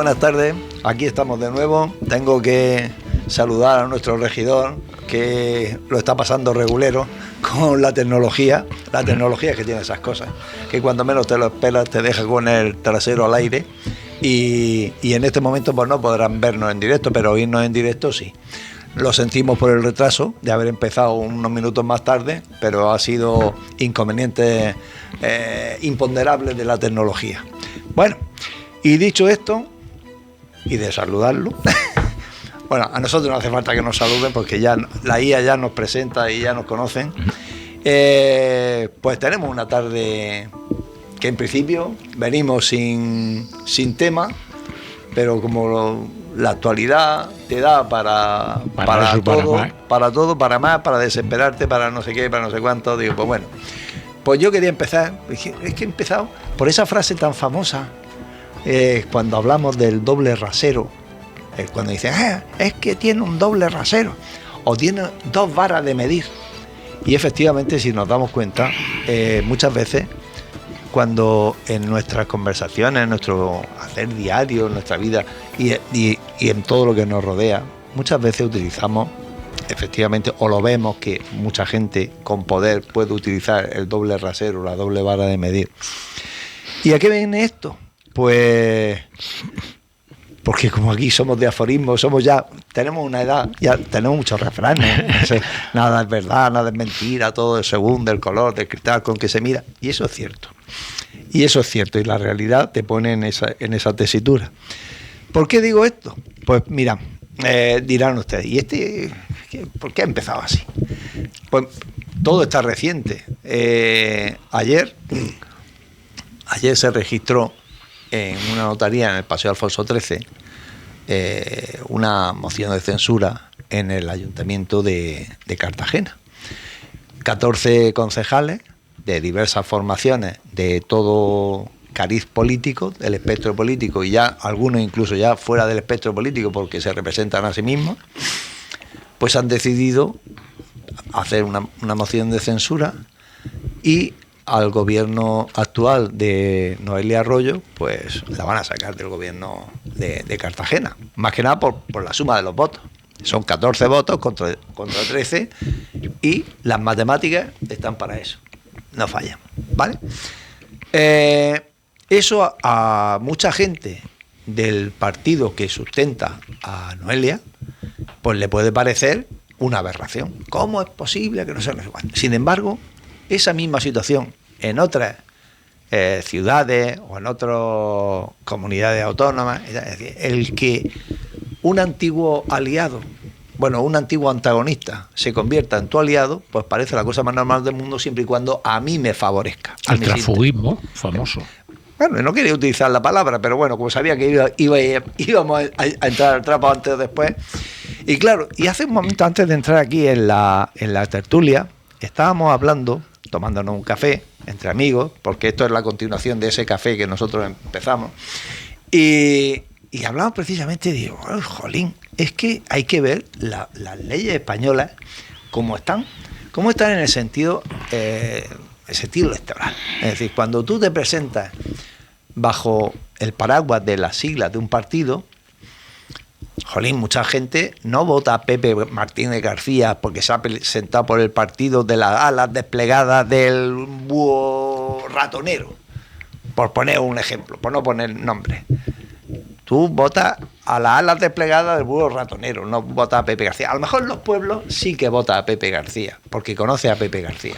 buenas tardes. Aquí estamos de nuevo. Tengo que saludar a nuestro regidor, que lo está pasando regulero con la tecnología. La tecnología es que tiene esas cosas, que cuando menos te lo esperas te deja con el trasero al aire. Y en este momento pues no podrán vernos en directo, pero oírnos en directo sí. Lo sentimos por el retraso de haber empezado unos minutos más tarde, pero ha sido inconvenientes imponderables de la tecnología. Bueno, y dicho esto, y de saludarlo, bueno, a nosotros no hace falta que nos saluden porque ya la IA ya nos presenta y ya nos conocen. Pues tenemos una tarde que en principio venimos sin tema, pero como la actualidad te da para todo, para más, para desesperarte, para no sé qué, para no sé cuánto, digo, pues bueno, pues yo quería empezar, es que he empezado por esa frase tan famosa, cuando hablamos del doble rasero, cuando dicen, es que tiene un doble rasero, o tiene dos varas de medir, y efectivamente si nos damos cuenta, muchas veces, cuando en nuestras conversaciones, en nuestro hacer diario, en nuestra vida y en todo lo que nos rodea, muchas veces utilizamos, efectivamente, o lo vemos que mucha gente con poder puede utilizar el doble rasero, la doble vara de medir. ¿Y a qué viene esto? Pues porque como aquí somos de aforismo, tenemos una edad, ya tenemos muchos refranes, nada es verdad, nada es mentira, todo es según del color del cristal con que se mira, y eso es cierto. Y eso es cierto, y la realidad te pone en esa tesitura. ¿Por qué digo esto? Pues mira, dirán ustedes, ¿y por qué ha empezado así? Pues todo está reciente. Ayer se registró en una notaría en el Paseo Alfonso XIII una moción de censura en el Ayuntamiento de Cartagena. 14 concejales de diversas formaciones, de todo cariz político, del espectro político, y ya algunos incluso ya fuera del espectro político porque se representan a sí mismos, pues han decidido hacer una moción de censura y al gobierno actual de Noelia Arroyo, pues la van a sacar del gobierno de Cartagena, más que nada por la suma de los votos. Son 14 votos contra 13 y las matemáticas están para eso. No fallan, ¿vale? Eso a mucha gente del partido que sustenta a Noelia, pues le puede parecer una aberración. ¿Cómo es posible que no sea igual? Sin embargo, esa misma situación en otras ciudades o en otras comunidades autónomas, es decir, el que un antiguo aliado, un antiguo antagonista se convierta en tu aliado, pues parece la cosa más normal del mundo siempre y cuando a mí me favorezca. El transfugismo famoso. Bueno, no quería utilizar la palabra, pero bueno, como sabía que íbamos a entrar al trapo antes o después. Y claro, y hace un momento antes de entrar aquí en la tertulia, estábamos hablando, tomándonos un café entre amigos, porque esto es la continuación de ese café que nosotros empezamos, y hablamos precisamente, digo, jolín, es que hay que ver las leyes españolas cómo están en el sentido electoral. Es decir, cuando tú te presentas bajo el paraguas de las siglas de un partido, jolín, mucha gente no vota a Pepe Martínez García porque se ha presentado por el partido de las alas desplegadas del búho ratonero, por poner un ejemplo, por no poner nombre. Tú votas a las alas desplegadas del búho ratonero, no votas a Pepe García. A lo mejor en los pueblos sí que votas a Pepe García, porque conoce a Pepe García.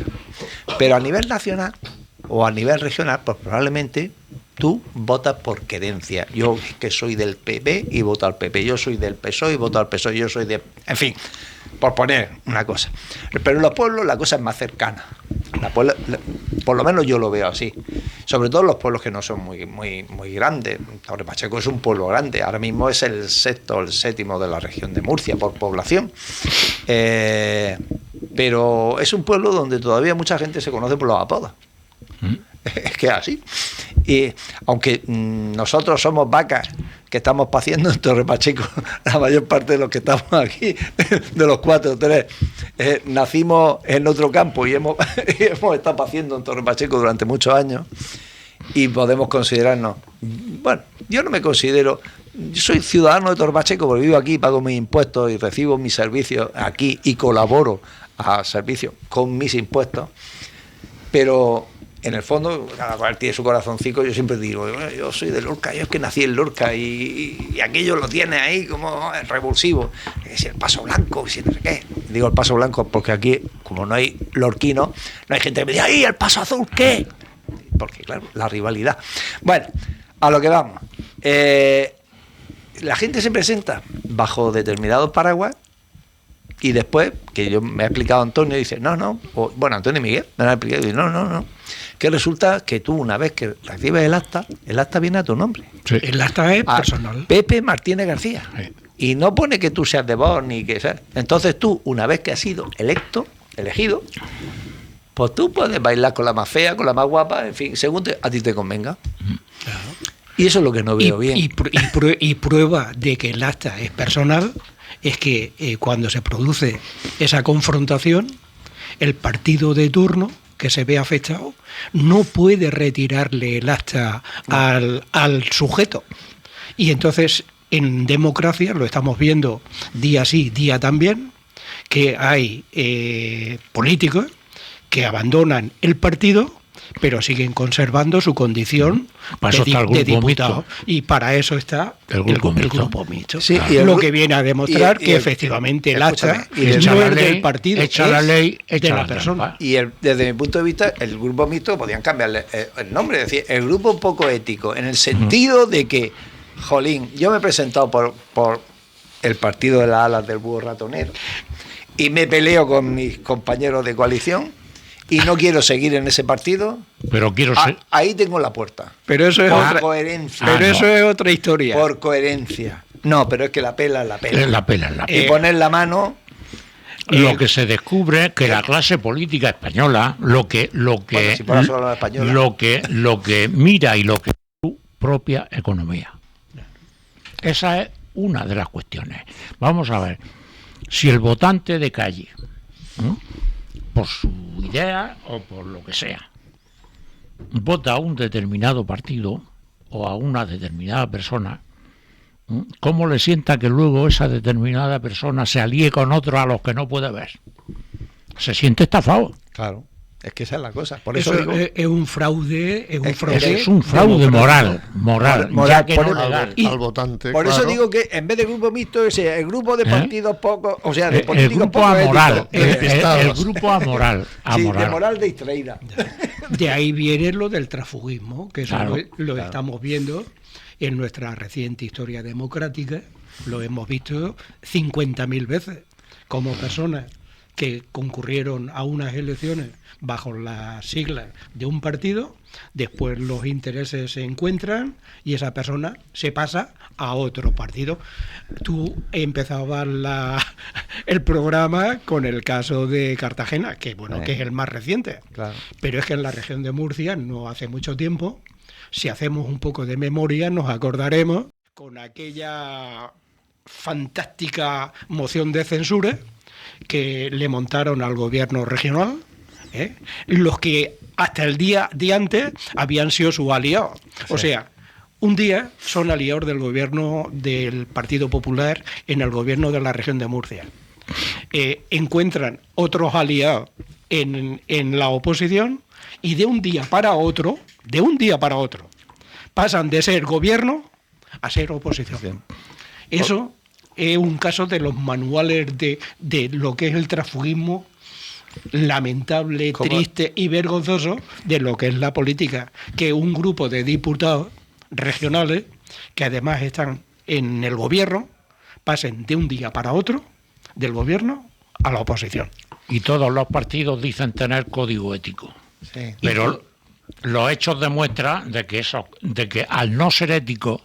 Pero a nivel nacional o a nivel regional, pues probablemente tú votas por querencia. Yo que soy del PP y voto al PP. Yo soy del PSOE y voto al PSOE. Yo soy de... En fin, por poner una cosa. Pero en los pueblos la cosa es más cercana. Por lo menos yo lo veo así. Sobre todo los pueblos que no son muy grandes. Torre Pacheco es un pueblo grande. Ahora mismo es el sexto o el séptimo de la región de Murcia por población. Pero es un pueblo donde todavía mucha gente se conoce por los apodos. Es que es así. Y aunque nosotros somos vacas que estamos paciendo en Torre Pacheco, la mayor parte de los que estamos aquí, de los 4 o 3, nacimos en otro campo y hemos estado paciendo en Torre Pacheco durante muchos años y podemos considerarnos, bueno, yo no me considero, yo soy ciudadano de Torbacheco porque vivo aquí, pago mis impuestos y recibo mis servicios aquí y colaboro a servicios con mis impuestos, pero en el fondo cada cual tiene su corazoncito. Yo siempre digo, yo soy de Lorca, yo es que nací en Lorca y aquello lo tiene ahí como revulsivo, si el Paso Blanco, si no sé qué. Digo el Paso Blanco porque aquí, como no hay lorquinos, no hay gente que me diga, ¡ay, el Paso Azul qué! Porque claro, la rivalidad. Bueno, a lo que vamos. La gente se presenta bajo determinados paraguas y después, que yo me ha explicado Antonio, dice, bueno, Antonio y Miguel me lo han explicado, y dice, no, que resulta que tú una vez que recibes el acta viene a tu nombre. Sí. El acta es personal. Pepe Martínez García. Sí. Y no pone que tú seas de Vox ni que seas. Entonces tú, una vez que has sido elegido, pues tú puedes bailar con la más fea, con la más guapa, en fin, según a ti te convenga. Claro. Y eso es lo que no veo bien. Y prueba de que el acta es personal es que cuando se produce esa confrontación, el partido de turno que se ve afectado no puede retirarle el acta al sujeto. Y entonces, en democracia, lo estamos viendo día sí, día también, que hay políticos que abandonan el partido pero siguen conservando su condición de diputado. Y para eso está el grupo mixto. Sí, claro. Lo que viene a demostrar que efectivamente el acta no es del partido, es la ley, de la persona. Y desde mi punto de vista, el grupo mixto podían cambiarle el nombre, es decir, el grupo poco ético, en el sentido de que, jolín, yo me he presentado por el partido de las alas del búho ratonero y me peleo con mis compañeros de coalición y no quiero seguir en ese partido, pero quiero ahí tengo la puerta. Pero eso es otra coherencia. Pero eso es otra historia. Por coherencia. No, pero es que la pela. Y poner la mano. Lo que se descubre es que la clase política española lo que mira y lo que es su propia economía. Esa es una de las cuestiones. Vamos a ver, si el votante de calle, por su idea o por lo que sea, vota a un determinado partido o a una determinada persona, ¿cómo le sienta que luego esa determinada persona se alíe con otros a los que no puede ver? Se siente estafado. Claro, es que esa es la cosa. Por eso digo, es un fraude, es un fraude moral, ya que no al votante. Por eso digo que en vez de grupo mixto, el grupo de partidos pocos, o sea, de políticos el grupo amoral, el grupo amoral, sí, de moral distraída. De ahí viene lo del transfugismo, que eso lo estamos viendo en nuestra reciente historia democrática. Lo hemos visto 50.000 veces, como personas que concurrieron a unas elecciones bajo las siglas de un partido, después los intereses se encuentran y esa persona se pasa a otro partido. Tú empezabas el programa con el caso de Cartagena, que que es el más reciente, claro. Pero es que en la región de Murcia, no hace mucho tiempo, si hacemos un poco de memoria, nos acordaremos con aquella fantástica moción de censura que le montaron al gobierno regional, los que hasta el día de antes habían sido sus aliados. Sí. O sea, un día son aliados del gobierno del Partido Popular en el gobierno de la región de Murcia. Encuentran otros aliados en la oposición y de un día para otro, pasan de ser gobierno a ser oposición. Eso es un caso de los manuales de lo que es el transfugismo lamentable, triste y vergonzoso de lo que es la política, que un grupo de diputados regionales, que además están en el gobierno, pasen de un día para otro del gobierno a la oposición. Y todos los partidos dicen tener código ético. Sí. Pero los hechos demuestran de que al no ser éticos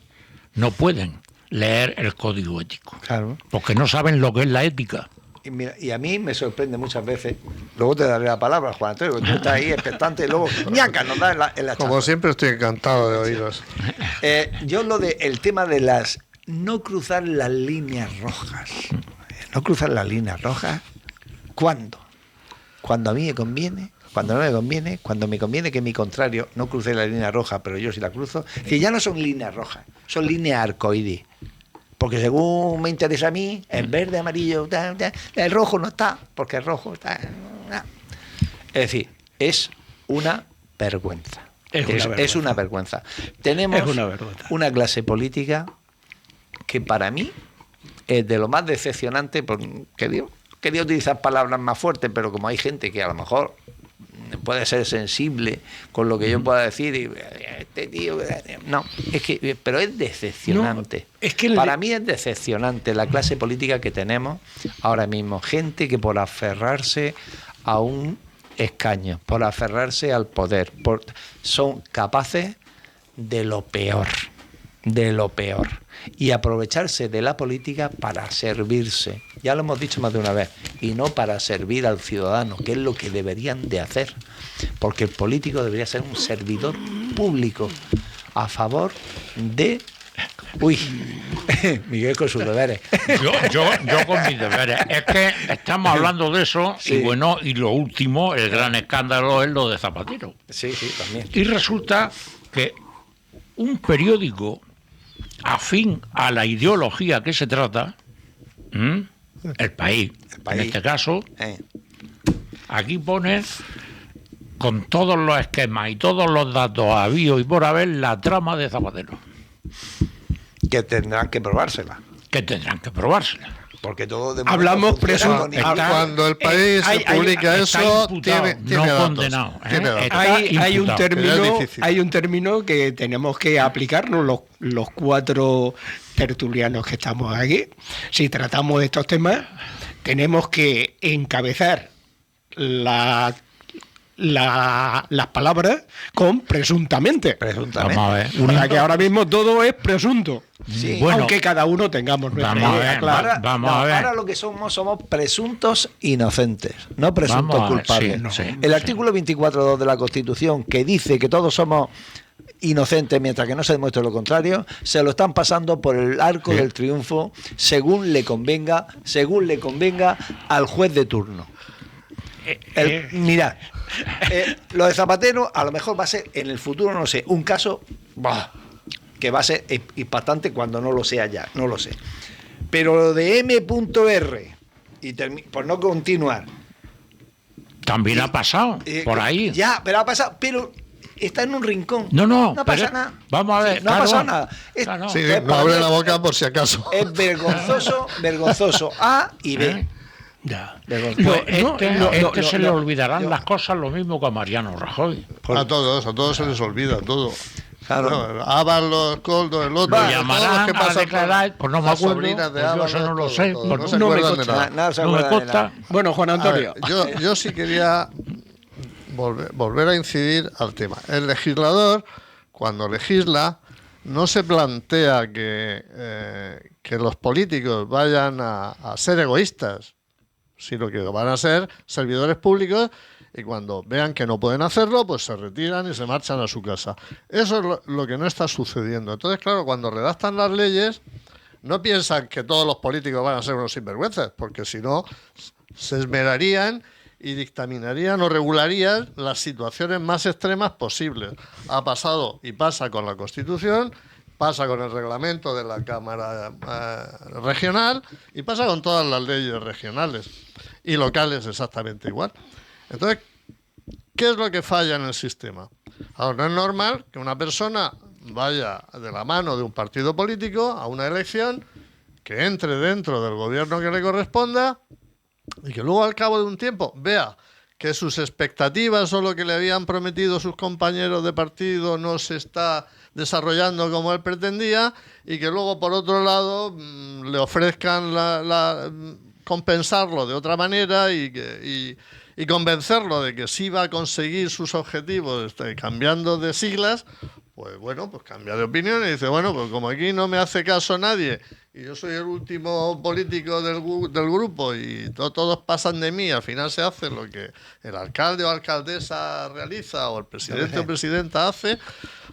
no pueden leer el código ético. Claro. Porque no saben lo que es la ética. Y, mira, y a mí me sorprende muchas veces, luego te daré la palabra, Juan Antonio, porque tú estás ahí expectante y luego ñaca, nos da en la Como siempre estoy encantado de oíros. Yo el tema de las no cruzar las líneas rojas. No cruzar las líneas rojas, ¿cuándo? cuando a mí me conviene, cuando no me conviene, cuando me conviene que mi contrario no cruce la línea roja, pero yo sí la cruzo. Es decir, ya no son líneas rojas, son líneas arcoíris. Porque según me interesa a mí, el verde, amarillo, el rojo no está, porque el rojo está... Es decir, es una vergüenza. Es una vergüenza. Tenemos una clase política que para mí es de lo más decepcionante, porque quería utilizar palabras más fuertes, pero como hay gente que a lo mejor puede ser sensible con lo que yo pueda decir, y este tío, no, pero es decepcionante. No, es que para mí es decepcionante la clase política que tenemos ahora mismo. Gente que por aferrarse a un escaño, por aferrarse al poder, son capaces de lo peor, y aprovecharse de la política para servirse, ya lo hemos dicho más de una vez, y no para servir al ciudadano, que es lo que deberían de hacer, porque el político debería ser un servidor público a favor de... Uy, Miguel con sus deberes. Yo con mis deberes. Es que estamos hablando de eso, sí. Y bueno, y lo último, el gran escándalo es lo de Zapatero. Sí, también. Y resulta que un periódico afín a la ideología que se trata, el país, en este caso, aquí pone con todos los esquemas y todos los datos habidos y por haber la trama de Zapatero. Que tendrán que probársela. Porque todo hablamos preso. Cuando el país se publica eso, tiene no datos, condenado. Hay un término que tenemos que aplicarnos los 4 tertulianos que estamos aquí. Si tratamos de estos temas, tenemos que encabezar las palabras con presuntamente. Vamos a ver. O sea que ahora mismo todo es presunto. Sí. Bueno, aunque cada uno tengamos nuestra idea clara. Ahora lo que somos presuntos inocentes, no presuntos culpables. El artículo 24.2 de la Constitución, que dice que todos somos inocentes mientras que no se demuestre lo contrario, se lo están pasando por el arco del triunfo según le convenga al juez de turno. Mirad, lo de Zapatero a lo mejor va a ser en el futuro, no sé, un caso que va a ser impactante cuando no lo sea ya, no lo sé. Pero lo de M.R. y por no continuar. También ha pasado por ahí. Ya, pero ha pasado, pero está en un rincón. No pasa nada. Vamos a ver. No ha pasado nada. No abre la boca por si acaso. Es vergonzoso A y B. Ya. Se le olvidarán las cosas lo mismo que a Mariano Rajoy. A todos se les olvida todo. Claro. Ábalos, Coldo, el otro. Lo llamarán a declarar, pues no me acuerdo. Yo eso no lo sé. No me consta. Bueno, Juan Antonio. Yo sí quería volver a incidir al tema. El legislador, cuando legisla, no se plantea que los políticos vayan a ser egoístas, sino que van a ser servidores públicos, y cuando vean que no pueden hacerlo, pues se retiran y se marchan a su casa. Eso es lo que no está sucediendo. Entonces, claro, cuando redactan las leyes, no piensan que todos los políticos van a ser unos sinvergüenzas, porque si no, se esmerarían y dictaminarían o regularían las situaciones más extremas posibles. Ha pasado y pasa con la Constitución, pasa con el reglamento de la Cámara regional y pasa con todas las leyes regionales y locales exactamente igual. Entonces, ¿qué es lo que falla en el sistema? Ahora, no es normal que una persona vaya de la mano de un partido político a una elección, que entre dentro del gobierno que le corresponda y que luego al cabo de un tiempo vea que sus expectativas o lo que le habían prometido sus compañeros de partido no se está desarrollando como él pretendía, y que luego por otro lado le ofrezcan compensarlo de otra manera y convencerlo de que sí va a conseguir sus objetivos cambiando de siglas. Pues bueno, pues cambia de opinión y dice, bueno, pues como aquí no me hace caso nadie y yo soy el último político del grupo y todos pasan de mí, al final se hace lo que el alcalde o alcaldesa realiza o el presidente o presidenta hace,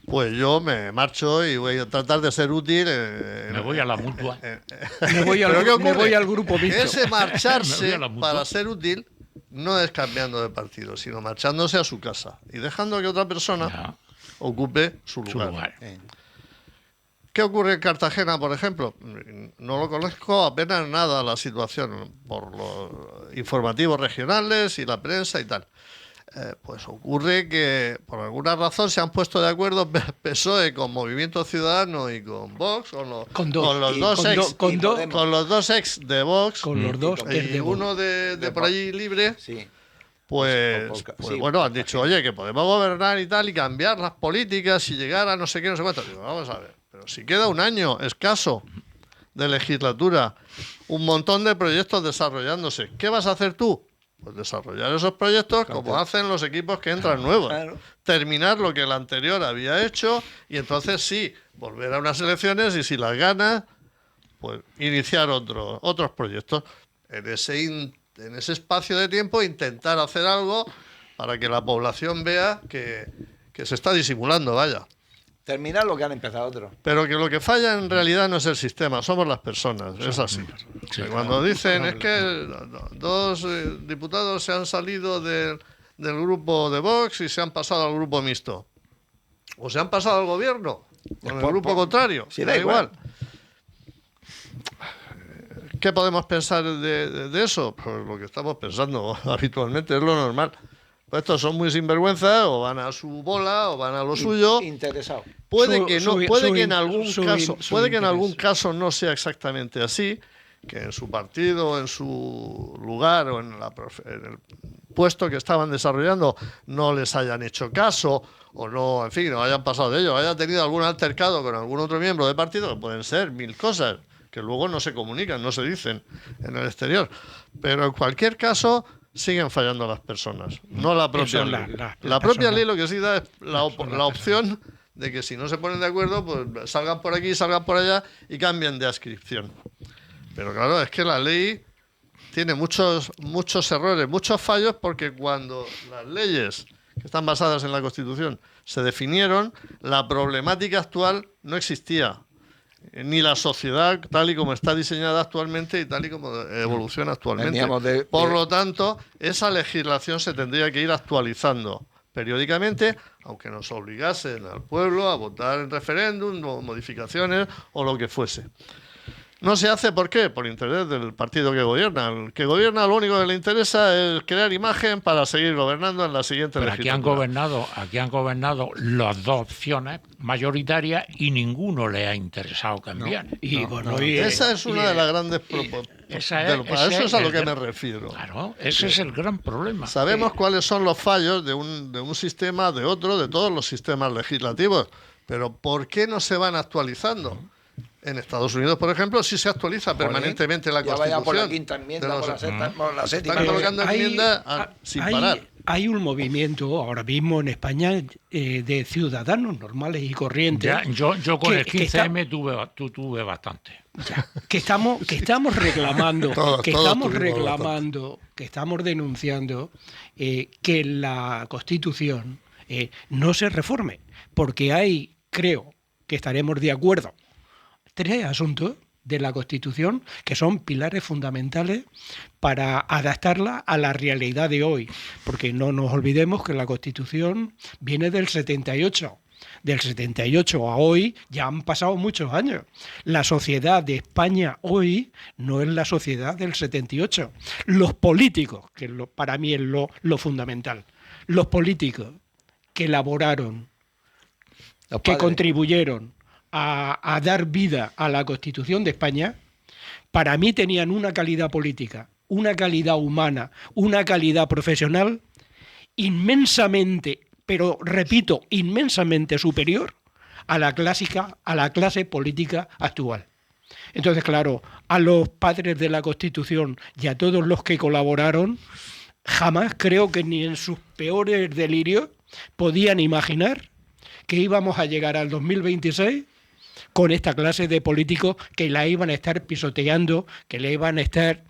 pues yo me marcho y voy a tratar de ser útil. Me voy a la mutua. Me voy al grupo mixto. Ese marcharse para ser útil no es cambiando de partido, sino marchándose a su casa y dejando que otra persona ocupe su lugar. ¿Qué ocurre en Cartagena, por ejemplo? No lo conozco apenas nada la situación por los informativos regionales y la prensa y tal. Pues ocurre que por alguna razón se han puesto de acuerdo PSOE con Movimiento Ciudadano y con Vox, con los dos ex de Vox, con los dos y uno de por allí libre. Sí. Pues bueno, han dicho, oye, que podemos gobernar y tal y cambiar las políticas y llegar a no sé qué, no sé cuánto. Digo, vamos a ver, pero si queda un año escaso de legislatura, un montón de proyectos desarrollándose, ¿qué vas a hacer tú? Pues desarrollar esos proyectos como hacen los equipos que entran nuevos. Claro. Terminar lo que el anterior había hecho y entonces sí, volver a unas elecciones y si las ganas, pues iniciar otros proyectos. En ese espacio de tiempo intentar hacer algo para que la población vea que se está disimulando, vaya. Terminar lo que han empezado otros. Pero que lo que falla en realidad no es el sistema, somos las personas, es así. Sí, cuando dicen es que dos diputados se han salido del grupo de Vox y se han pasado al grupo mixto. O se han pasado al gobierno, con el grupo contrario. Sí, da igual. ¿Qué podemos pensar de eso? Pues lo que estamos pensando habitualmente, es lo normal. Pues estos son muy sinvergüenzas, o van a su bola, o van a lo suyo. Interesado. Puede que en algún caso no sea exactamente así, que en su partido, en su lugar o en el puesto que estaban desarrollando no les hayan hecho caso, o no, en fin, no hayan pasado de ello, hayan tenido algún altercado con algún otro miembro del partido, que pueden ser 1000 cosas, que luego no se comunican, no se dicen en el exterior. Pero en cualquier caso siguen fallando las personas, no la propia ley. La propia ley lo que sí da es la opción de que si no se ponen de acuerdo, pues salgan por aquí, salgan por allá y cambien de adscripción. Pero claro, es que la ley tiene muchos errores, muchos fallos, porque cuando las leyes que están basadas en la Constitución se definieron, la problemática actual no existía. Ni la sociedad tal y como está diseñada actualmente y tal y como evoluciona actualmente. Por lo tanto, esa legislación se tendría que ir actualizando periódicamente, aunque nos obligasen al pueblo a votar en referéndum o modificaciones o lo que fuese. No se hace, ¿por qué? Por interés del partido que gobierna. El que gobierna lo único que le interesa es crear imagen para seguir gobernando en la siguiente legislatura. Aquí han gobernado las dos opciones mayoritarias y ninguno le ha interesado cambiar. Esa es una de las grandes propuestas. Para eso es a lo que me refiero. Claro, ese es el gran problema. Sabemos cuáles son los fallos de un sistema, de otro, de todos los sistemas legislativos, pero ¿por qué no se van actualizando? En Estados Unidos, por ejemplo, sí se actualiza permanentemente la Constitución. Vaya por la quinta enmienda, por la séptima. Están colocando enmiendas sin parar. Hay un movimiento ahora mismo en España de ciudadanos normales y corrientes. Yo con el 15M tuve bastante. Que estamos reclamando, que estamos denunciando que la Constitución no se reforme, porque creo que estaremos de acuerdo, 3 asuntos de la Constitución que son pilares fundamentales para adaptarla a la realidad de hoy, porque no nos olvidemos que la Constitución viene del 78. Del 78 a hoy ya han pasado muchos años. La sociedad de España hoy no es la sociedad del 78. Los políticos, que para mí es lo fundamental, los políticos que elaboraron, que contribuyeron a dar vida a la Constitución de España, para mí tenían una calidad política, una calidad humana, una calidad profesional inmensamente, pero repito, inmensamente superior a la clase política actual. Entonces, claro, a los padres de la Constitución y a todos los que colaboraron, jamás creo que ni en sus peores delirios podían imaginar que íbamos a llegar al 2026 con esta clase de políticos que la iban a estar pisoteando, que la iban a estar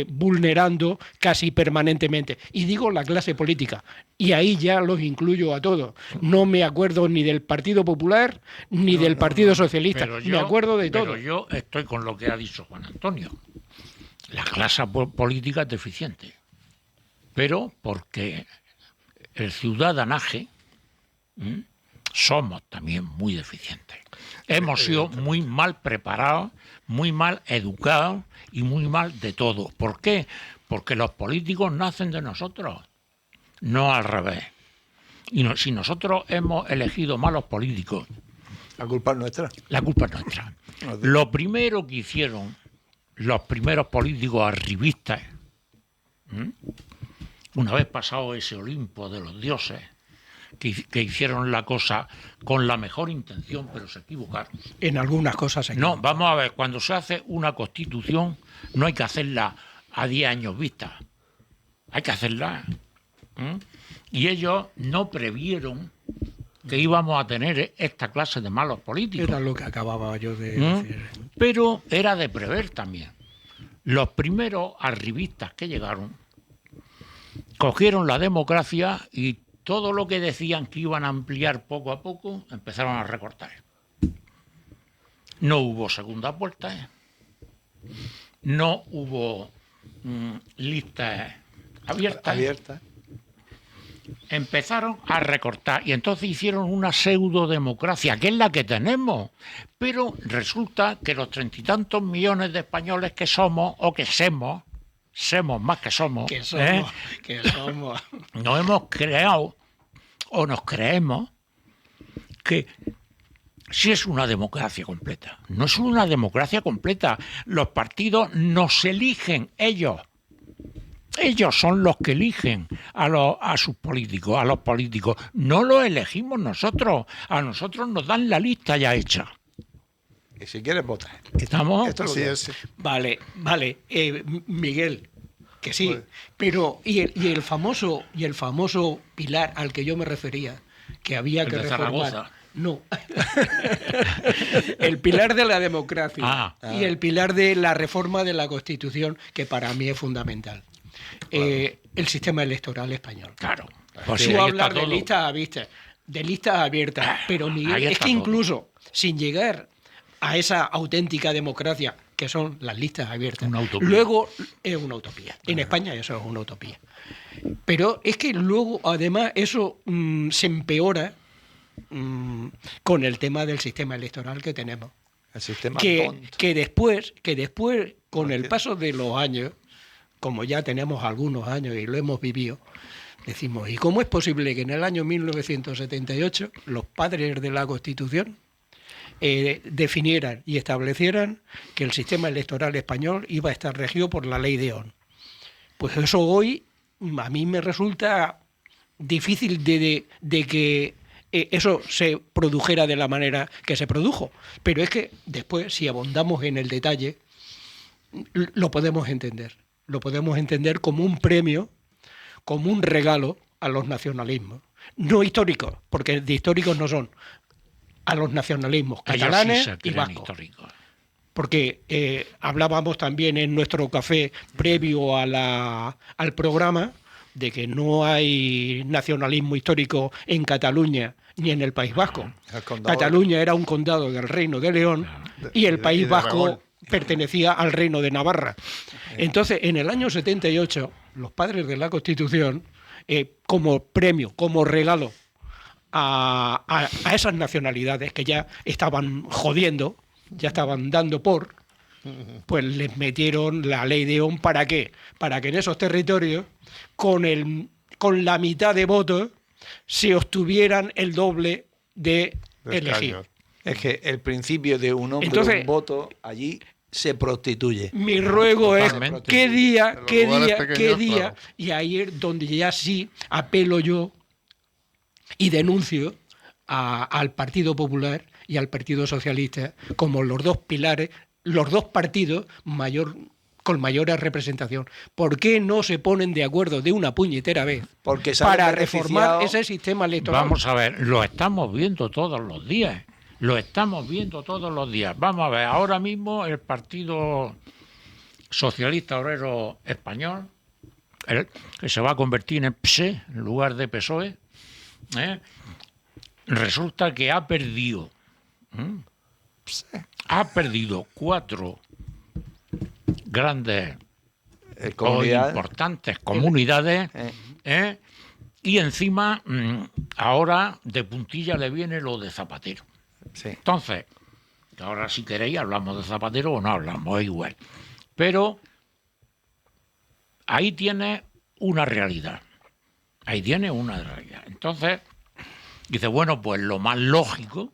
vulnerando casi permanentemente. Y digo la clase política, y ahí ya los incluyo a todos. No me acuerdo ni del Partido Popular ni del Partido Socialista, me acuerdo de todo. Pero yo estoy con lo que ha dicho Juan Antonio. La clase política es deficiente. pero porque el ciudadanaje somos también muy deficientes. Hemos sido muy mal preparados, muy mal educados y muy mal de todo. ¿Por qué? Porque los políticos nacen de nosotros, no al revés. Y si nosotros hemos elegido malos políticos, la culpa es nuestra. La culpa es nuestra. Lo primero que hicieron los primeros políticos arribistas, una vez pasado ese Olimpo de los dioses, que hicieron la cosa con la mejor intención, pero se equivocaron. En algunas cosas se equivocaron. No, vamos a ver, cuando se hace una constitución no hay que hacerla a 10 años vista. Hay que hacerla. Y ellos no previeron que íbamos a tener esta clase de malos políticos. Era lo que acababa yo de decir. Pero era de prever también. Los primeros arribistas que llegaron cogieron la democracia y todo lo que decían que iban a ampliar poco a poco empezaron a recortar. No hubo segunda vuelta, no hubo listas abiertas. Empezaron a recortar y entonces hicieron una pseudodemocracia, que es la que tenemos. Pero resulta que los 30 y tantos millones de españoles que somos, o que semos más que somos, nos hemos creado, o nos creemos, que sí es una democracia completa. No es una democracia completa. Los partidos nos eligen ellos. Ellos son los que eligen a sus políticos, a los políticos. No los elegimos nosotros. A nosotros nos dan la lista ya hecha. Y si quieres votar. ¿Estamos? Esto sí es. Vale. Miguel, que sí. Pues, pero y el famoso pilar al que yo me refería, que había que reformar. Zaragoza. No. El pilar de la democracia y el pilar de la reforma de la Constitución, que para mí es fundamental. El sistema electoral español. Claro. Pues tú hablas de listas abiertas, pero Miguel, es que incluso sin llegar a esa auténtica democracia que son las listas abiertas, luego es una utopía. En España eso es una utopía. Pero es que luego, además, eso se empeora con el tema del sistema electoral que tenemos. El sistema que después, con el paso de los años, como ya tenemos algunos años y lo hemos vivido, decimos, ¿y cómo es posible que en el año 1978 los padres de la Constitución definieran y establecieran que el sistema electoral español iba a estar regido por la ley de Ohm? Pues eso hoy a mí me resulta difícil de que eso se produjera de la manera que se produjo. Pero es que después, si abondamos en el detalle, lo podemos entender. Lo podemos entender como un premio, como un regalo a los nacionalismos. No históricos, porque de históricos no son. A los nacionalismos catalanes y vascos. Porque hablábamos también en nuestro café previo al programa de que no hay nacionalismo histórico en Cataluña ni en el País Vasco. Cataluña era un condado del Reino de León y el País Vasco pertenecía al Reino de Navarra. Entonces, en el año 78, los padres de la Constitución, como premio, como regalo a esas nacionalidades que ya estaban jodiendo, ya estaban dando pues les metieron la ley de Ohm. ¿Para qué? Para que en esos territorios, con la mitad de votos, se obtuvieran el doble de elegir. Es que el principio de un hombre, entonces, un voto, allí se prostituye. Mi ruego es qué día, claro. Y ahí es donde ya sí apelo yo y denuncio al Partido Popular y al Partido Socialista como los dos pilares, los dos partidos con mayor representación. ¿Por qué no se ponen de acuerdo de una puñetera vez para reformar ese sistema electoral? Vamos a ver, lo estamos viendo todos los días. Vamos a ver, ahora mismo el Partido Socialista Obrero Español, que se va a convertir en PSE en lugar de PSOE, resulta que ha perdido 4 grandes importantes comunidades, y encima ahora de puntilla le viene lo de Zapatero. Sí. Entonces, ahora si queréis hablamos de Zapatero o no hablamos, es igual. Pero ahí tiene una realidad. Ahí tiene una realidad. Entonces, dice, bueno, pues lo más lógico,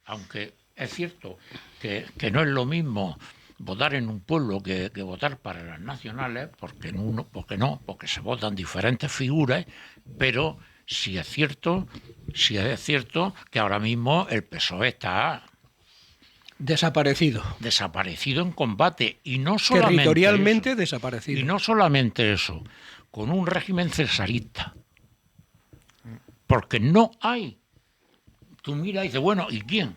aunque es cierto que no es lo mismo votar en un pueblo que votar para las nacionales, porque se votan diferentes figuras, pero sí es cierto que ahora mismo el PSOE está desaparecido en combate, y no solamente territorialmente eso, desaparecido. Y no solamente eso, con un régimen cesarista, porque no hay. Tú miras y dices, bueno, ¿y quién?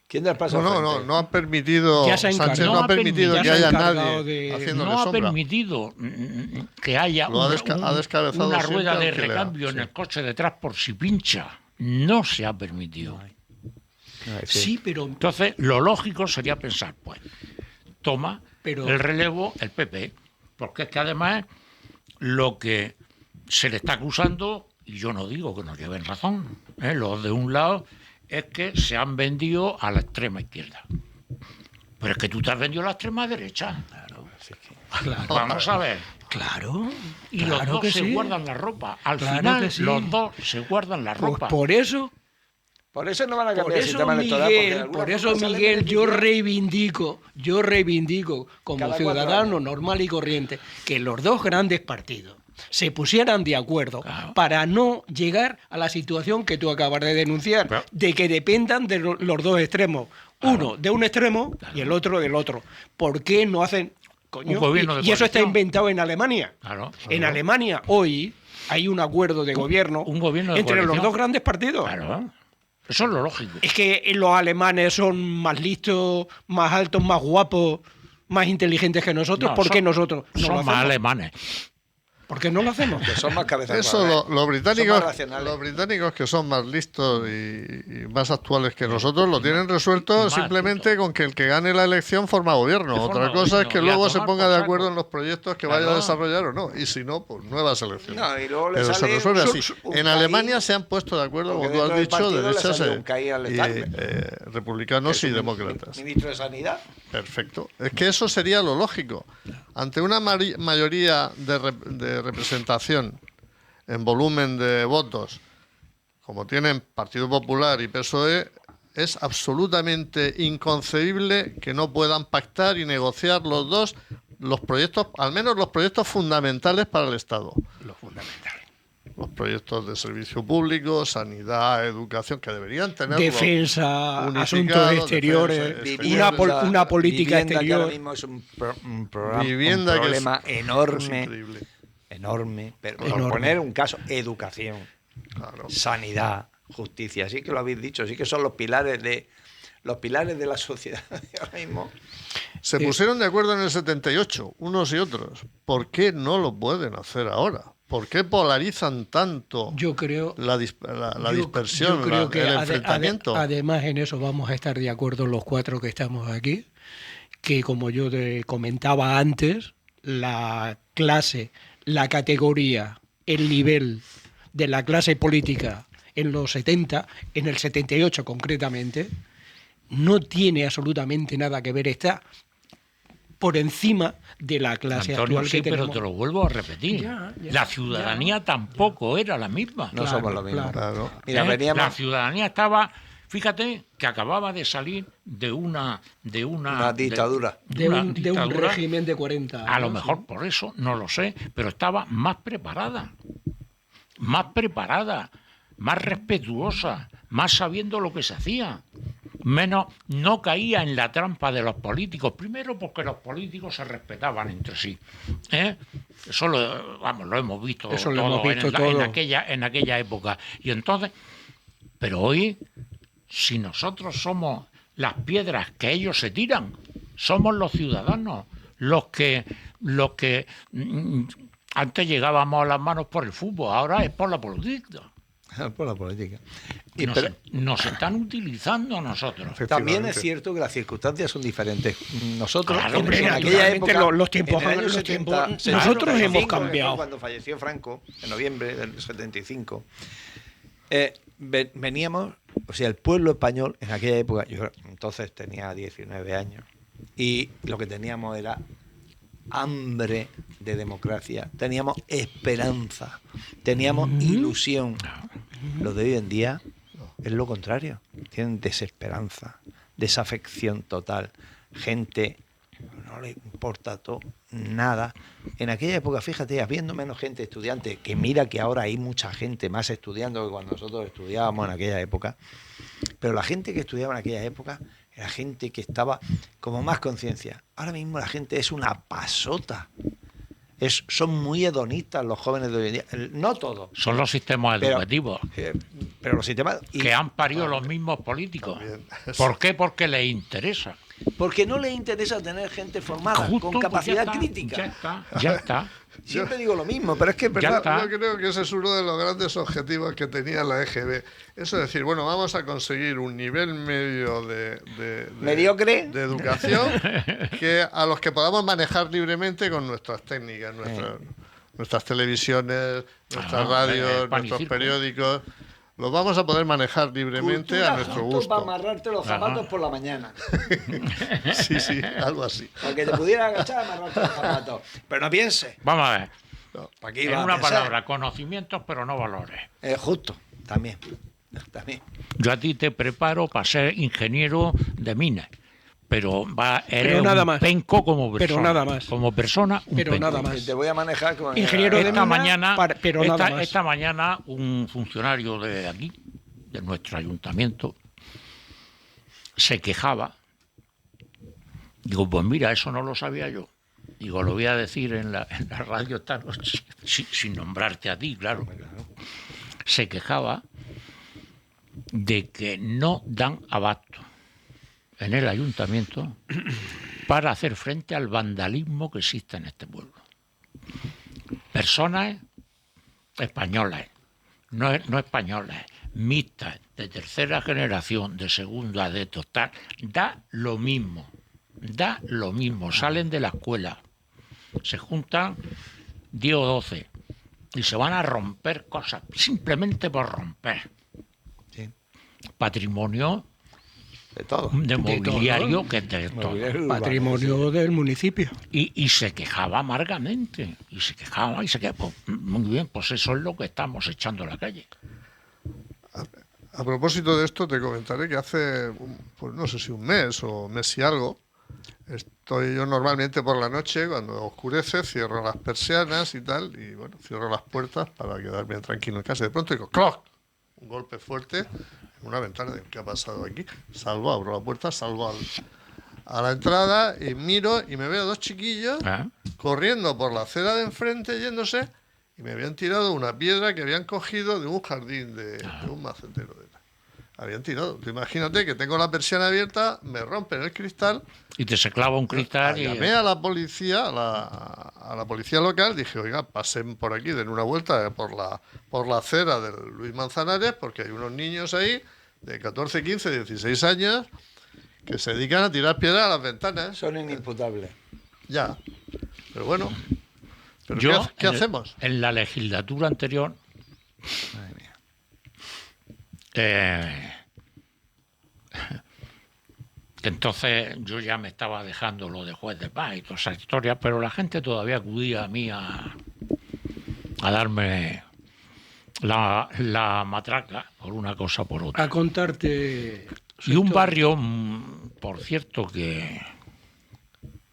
¿Quién del paso no ha permitido, Sánchez no ha permitido que haya nadie haciéndole no ha sombra. permitido que haya una rueda de recambio en el coche detrás por si pincha. No se ha permitido. Sí, pero entonces lo lógico sería pensar, pues, toma el relevo el PP, porque es que además lo que se le está acusando, y yo no digo que no lleven razón, los de un lado, es que se han vendido a la extrema izquierda. Pero es que tú te has vendido a la extrema derecha. Claro. Vamos a ver. Claro. Y los dos se guardan la ropa. Al final, los dos se guardan la ropa. Por eso no van a cambiar el sistema electoral. Por eso, Miguel, yo reivindico como ciudadano normal y corriente que los dos grandes partidos se pusieran de acuerdo para no llegar a la situación que tú acabas de denunciar, de que dependan de los dos extremos. Uno de un extremo y el otro del otro. ¿Por qué no hacen... Coño, y eso está inventado en Alemania. En Alemania hoy hay un acuerdo de gobierno, entre los dos grandes partidos. Eso es lo lógico. Es que los alemanes son más listos, más altos, más guapos, más inteligentes que nosotros. ¿Por qué nosotros no son lo más hacemos? alemanes? ¿Por qué no lo hacemos? Que son más cabezas. Eso los británicos que son más listos y más actuales que nosotros lo tienen resuelto simplemente con que el que gane la elección forma gobierno. Otra cosa es que luego se ponga de acuerdo en los proyectos que vaya a desarrollar o no. Y si no, pues nuevas elecciones. Pero se resuelve así. En Alemania se han puesto de acuerdo, como tú has dicho, derechas republicanos y demócratas. Ministro de Sanidad. Perfecto. Es que eso sería lo lógico. Ante una mayoría de representación en volumen de votos, como tienen Partido Popular y PSOE, es absolutamente inconcebible que no puedan pactar y negociar los dos los proyectos, al menos los proyectos fundamentales para el Estado. Los fundamentales. Los proyectos de servicio público, sanidad, educación, que deberían tener defensa, asuntos exteriores, una política exterior. Que ahora mismo es un problema enorme, pero por poner un caso, educación, sanidad, justicia, sí que lo habéis dicho, sí que son los pilares de la sociedad ahora mismo. Se pusieron de acuerdo en el 78, unos y otros. ¿Por qué no lo pueden hacer ahora? ¿Por qué polarizan tanto la dispersión, yo creo que el enfrentamiento? Además, en eso vamos a estar de acuerdo los cuatro que estamos aquí, que como yo te comentaba antes, la clase, la categoría, el nivel de la clase política en los 70, en el 78 concretamente, no tiene absolutamente nada que ver, está por encima de la clase Antonio, actual que tenemos. Pero te lo vuelvo a repetir. La ciudadanía tampoco era la misma. No somos lo mismo. Mira, la ciudadanía estaba, fíjate, que acababa de salir de una dictadura. De un régimen de 40 años. A lo mejor por eso, no lo sé, pero estaba más preparada, más respetuosa, más sabiendo lo que se hacía. Menos no caía en la trampa de los políticos, primero porque los políticos se respetaban entre sí. Eso lo hemos visto todo en aquella época. Y entonces, pero hoy, si nosotros somos las piedras que ellos se tiran, somos los ciudadanos los que antes llegábamos a las manos por el fútbol, ahora es por la política. Por la política. Nos están utilizando a nosotros. También es cierto que las circunstancias son diferentes. Nosotros, Claro, en aquella época, los tiempos, en el año los 70, tiempos, nosotros hemos cambiado. Cuando falleció Franco, en noviembre del 75, veníamos, o sea, el pueblo español en aquella época, yo entonces tenía 19 años, y lo que teníamos era hambre de democracia, teníamos esperanza, teníamos ilusión. Lo de hoy en día es lo contrario, tienen desesperanza, desafección total, gente no le importa nada. En aquella época, fíjate, habiendo menos gente estudiante, que mira que ahora hay mucha gente más estudiando que cuando nosotros estudiábamos en aquella época, pero la gente que estudiaba en aquella época era gente que estaba como más conciencia. Ahora mismo la gente es una pasota. Son muy hedonistas los jóvenes de hoy en día. No todos. Son los sistemas educativos. Pero los sistemas... que han parido los mismos políticos. ¿Por qué? Porque les interesa. Porque no les interesa tener gente formada, con capacidad crítica. Ya está. Siempre digo lo mismo, pero es que es verdad. Yo creo que ese es uno de los grandes objetivos que tenía la EGB. Eso es decir, bueno, vamos a conseguir un nivel medio mediocre de educación que a los que podamos manejar libremente con nuestras técnicas, nuestras televisiones, nuestras radios, nuestros periódicos. Los vamos a poder manejar libremente Cultura a nuestro gusto. Para amarrarte los zapatos por la mañana. Sí, algo así. Para que te pudieras agachar, amarrarte los zapatos. Pero no pienses. Vamos a ver. No, en una palabra, conocimientos, pero no valores. Justo, también. Yo a ti te preparo para ser ingeniero de minas, pero eres nada un más. penco como persona. Pero nada más. Como persona, un pero penco. Nada más. Te voy a manejar como ingeniero de minas, minas, esta mañana un funcionario de aquí, de nuestro ayuntamiento, se quejaba. Digo, pues mira, eso no lo sabía yo. Digo, lo voy a decir en la radio esta noche, sin nombrarte a ti, claro. Se quejaba de que no dan abasto en el ayuntamiento para hacer frente al vandalismo que existe en este pueblo. Personas españolas, no españolas, mixtas, de tercera generación, de segunda, de total, da lo mismo, salen de la escuela, se juntan 10 o 12 y se van a romper cosas, simplemente por romper. Sí. Patrimonio de todo. De mobiliario, que es de todo. Patrimonio del municipio. Y se quejaba amargamente. Y se quejaba. Pues, muy bien, pues eso es lo que estamos echando a la calle. A propósito de esto, te comentaré que hace, pues no sé si un mes o mes y algo, estoy yo normalmente por la noche, cuando oscurece, cierro las persianas y tal, y bueno, cierro las puertas para quedarme tranquilo en casa. De pronto digo, ¡cloc! Un golpe fuerte en una ventana. ¿Qué ha pasado aquí? Salgo, abro la puerta, salgo a la entrada y miro y me veo dos chiquillos corriendo por la acera de enfrente yéndose, y me habían tirado una piedra que habían cogido de un jardín de un macetero. Habían tirado. Tú imagínate que tengo la persiana abierta, me rompen el cristal. Y te se clava un cristal. Llamé a la policía, a la policía local, dije, oiga, pasen por aquí, den una vuelta por la acera del Luis Manzanares, porque hay unos niños ahí de 14, 15, 16 años que se dedican a tirar piedras a las ventanas. Son inimputables. Ya. Pero bueno. ¿Pero ¿qué hacemos? En la legislatura anterior, madre mía, que entonces yo ya me estaba dejando lo de juez de paz y todas esas historias, pero la gente todavía acudía a mí a darme la matraca por una cosa o por otra. A contarte. Y un barrio, por cierto, que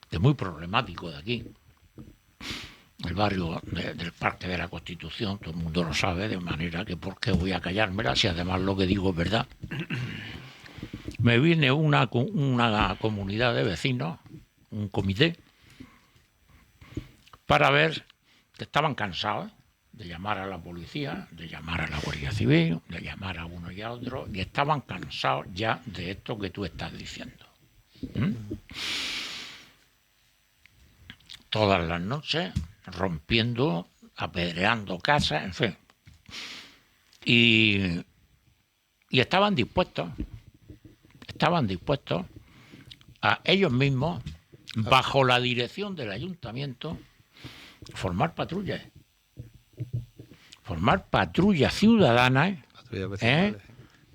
es muy problemático de aquí. El barrio del Parque de la Constitución, todo el mundo lo sabe, de manera que ¿por qué voy a callármela si además lo que digo es verdad? Me viene una comunidad de vecinos, un comité, para ver que estaban cansados de llamar a la policía, de llamar a la Guardia Civil, de llamar a uno y a otro, y estaban cansados ya de esto que tú estás diciendo. Todas las noches rompiendo, apedreando casas, en fin. Y estaban dispuestos a ellos mismos, bajo la dirección del ayuntamiento, formar patrullas ciudadanas,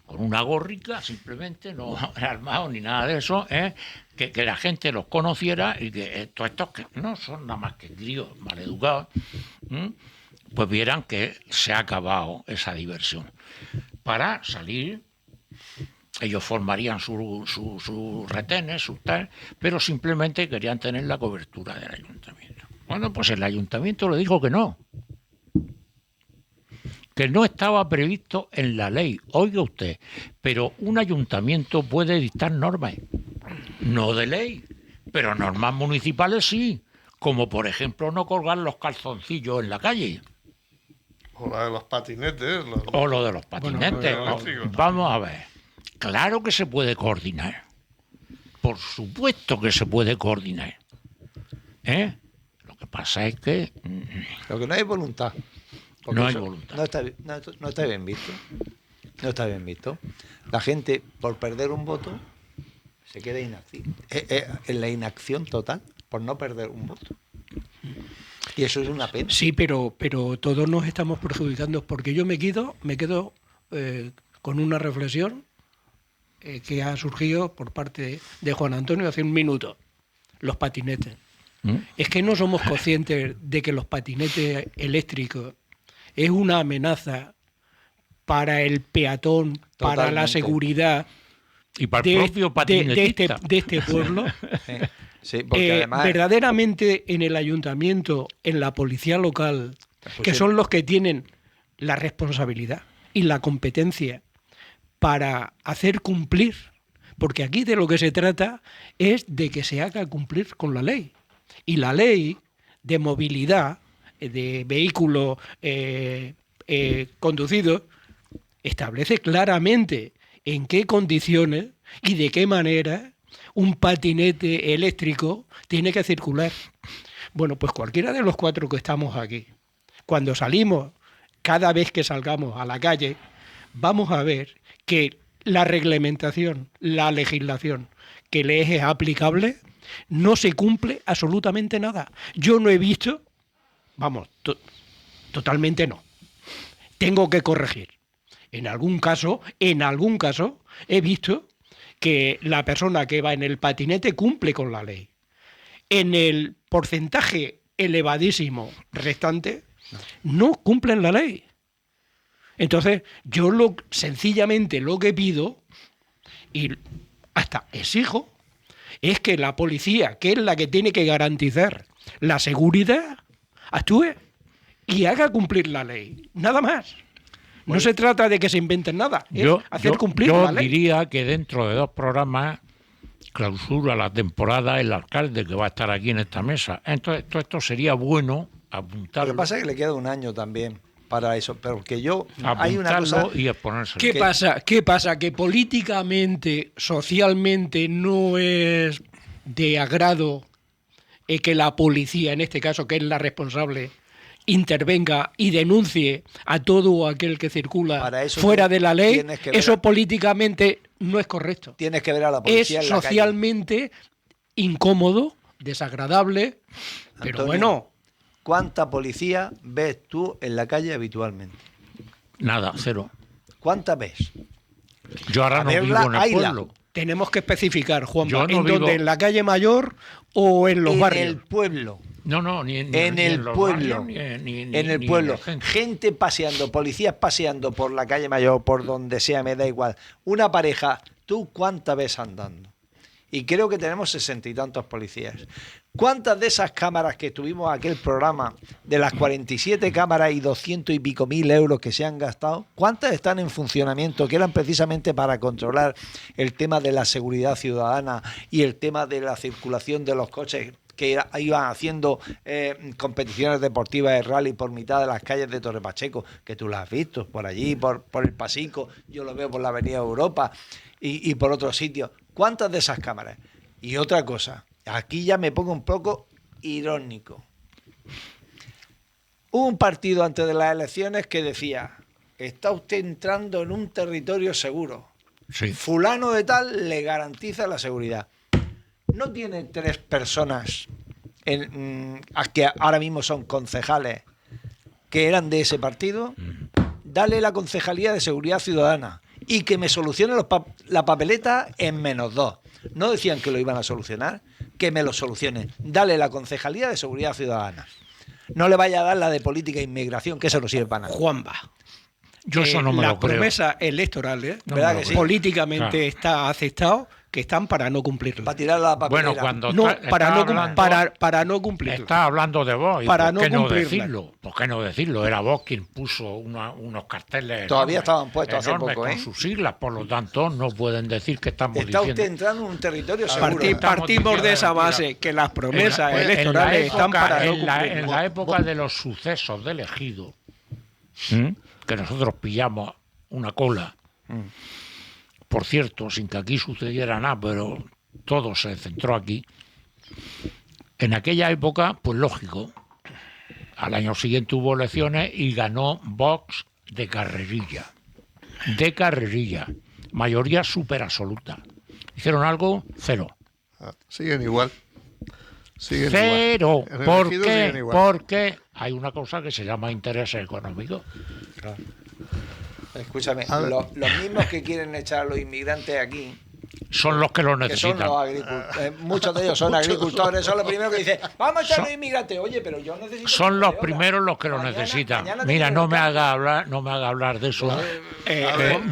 con una gorrica, simplemente, no armados ni nada de eso, que la gente los conociera y que todos estos que no son nada más que críos maleducados, pues vieran que se ha acabado esa diversión. Para salir, ellos formarían sus retenes, sus tal, pero simplemente querían tener la cobertura del ayuntamiento. Bueno, pues el ayuntamiento le dijo que no estaba previsto en la ley. Oiga usted, pero un ayuntamiento puede dictar normas, no de ley, pero normas municipales sí, como por ejemplo no colgar los calzoncillos en la calle. O la de los patinetes. O lo de los patinetes. Bueno, vamos a ver. Claro que se puede coordinar. Por supuesto que se puede coordinar. Lo que pasa es que... Lo que no hay voluntad. No hay voluntad. No está bien visto. No está bien visto. La gente, por perder un voto, se queda en la inacción total, por no perder un voto. Y eso es una pena. Sí, pero todos nos estamos perjudicando, porque yo me quedo con una reflexión que ha surgido por parte de Juan Antonio hace un minuto. Los patinetes. Es que no somos conscientes de que los patinetes eléctricos es una amenaza para el peatón, Totalmente. para la seguridad y para el propio patinetista de este pueblo. Sí, porque además... Verdaderamente en el ayuntamiento, en la policía local, que son los que tienen la responsabilidad y la competencia para hacer cumplir, porque aquí de lo que se trata es de que se haga cumplir con la ley. Y la ley de movilidad de vehículos conducidos establece claramente en qué condiciones y de qué manera un patinete eléctrico tiene que circular. Bueno, pues cualquiera de los cuatro que estamos aquí, cuando salimos, cada vez que salgamos a la calle, vamos a ver que la reglamentación, la legislación que le es aplicable, no se cumple absolutamente nada. Yo no he visto, totalmente no. Tengo que corregir. En algún caso, he visto que la persona que va en el patinete cumple con la ley. En el porcentaje elevadísimo restante, no cumplen la ley. Entonces, yo sencillamente lo que pido, y hasta exijo, es que la policía, que es la que tiene que garantizar la seguridad, actúe y haga cumplir la ley. Nada más. No se trata de que se inventen nada, es hacer cumplir la ley. Yo diría que dentro de 2 programas clausura la temporada el alcalde que va a estar aquí en esta mesa. Entonces, esto sería bueno apuntarlo. Lo que pasa es que le queda un año también para eso, pero que hay una cosa cosa y exponérselo. ¿Qué pasa? Que políticamente, socialmente no es de agrado que la policía, en este caso, que es la responsable, intervenga y denuncie a todo aquel que circula fuera de la ley. Eso políticamente no es correcto. Tienes que ver a la policía es en la socialmente incómodo, desagradable, pero Antonio, bueno. ¿Cuánta policía ves tú en la calle habitualmente? Nada, 0. ¿Cuántas ves? Yo ahora no vivo en el pueblo. Tenemos que especificar, Juanma, ¿en dónde? ¿En la calle Mayor o en los barrios? En el pueblo. No, ni en el los pueblo. Barrios, ni en el pueblo. Gente paseando, policías paseando por la calle Mayor, por donde sea, me da igual. Una pareja, ¿tú cuántas ves andando? Y creo que tenemos 60 y tantos policías. ¿Cuántas de esas cámaras que tuvimos aquel programa, de las 47 cámaras y 200 y pico mil euros que se han gastado, cuántas están en funcionamiento, que eran precisamente para controlar el tema de la seguridad ciudadana y el tema de la circulación de los coches que iban haciendo competiciones deportivas de rally por mitad de las calles de Torre Pacheco, que tú las has visto por allí, por el Pasico, yo lo veo por la Avenida Europa y por otros sitios? ¿Cuántas de esas cámaras? Y otra cosa, aquí ya me pongo un poco irónico. Hubo un partido antes de las elecciones que decía está usted entrando en un territorio seguro. Sí. Fulano de tal le garantiza la seguridad. ¿No tiene 3 personas que ahora mismo son concejales que eran de ese partido? Dale la concejalía de Seguridad Ciudadana y que me solucione la papeleta en -2. No decían que lo iban a solucionar, que me lo solucionen. Dale la concejalía de Seguridad Ciudadana. No le vaya a dar la de política e inmigración, que eso no sirve para nada. Juanba. Yo eso no me lo creo. Las promesas electorales, No ¿verdad me lo que creo. políticamente Claro. está aceptado que están para no cumplirlas. Para tirar la papelera. Bueno, cuando No, está para no cumplirlas. Está hablando de vos. ¿Y Para por qué no no cumplirla. decirlo? ¿Por qué no decirlo? Era vos quien puso unos carteles. Todavía enormes, estaban puestos hace enormes poco, con sus siglas, por lo tanto, no pueden decir que estamos Está diciendo. usted entrando en un territorio seguro. Partimos de esa base, que las promesas electorales están para no cumplirlas. En la época de los sucesos del Ejido, que nosotros pillamos una cola, por cierto, sin que aquí sucediera nada, pero todo se centró aquí. En aquella época, pues lógico, al año siguiente hubo elecciones y ganó Vox de carrerilla. De carrerilla. Mayoría súper absoluta. ¿Hicieron algo? Cero. Siguen igual. Siguen Cero. igual. En el ¿Por Ejido qué? siguen igual. Porque hay una cosa que se llama intereses económicos. Escúchame, A ver. los mismos que quieren echar a los inmigrantes aquí, Son los que lo que son necesitan. los agricultores, muchos de ellos son agricultores, son los primeros que dicen, vamos a echar a los inmigrantes. Oye, pero yo necesito... Son mano los de obra. primeros los que lo Mañana- necesitan. mañana Mira, tengo no me que- haga hablar de eso.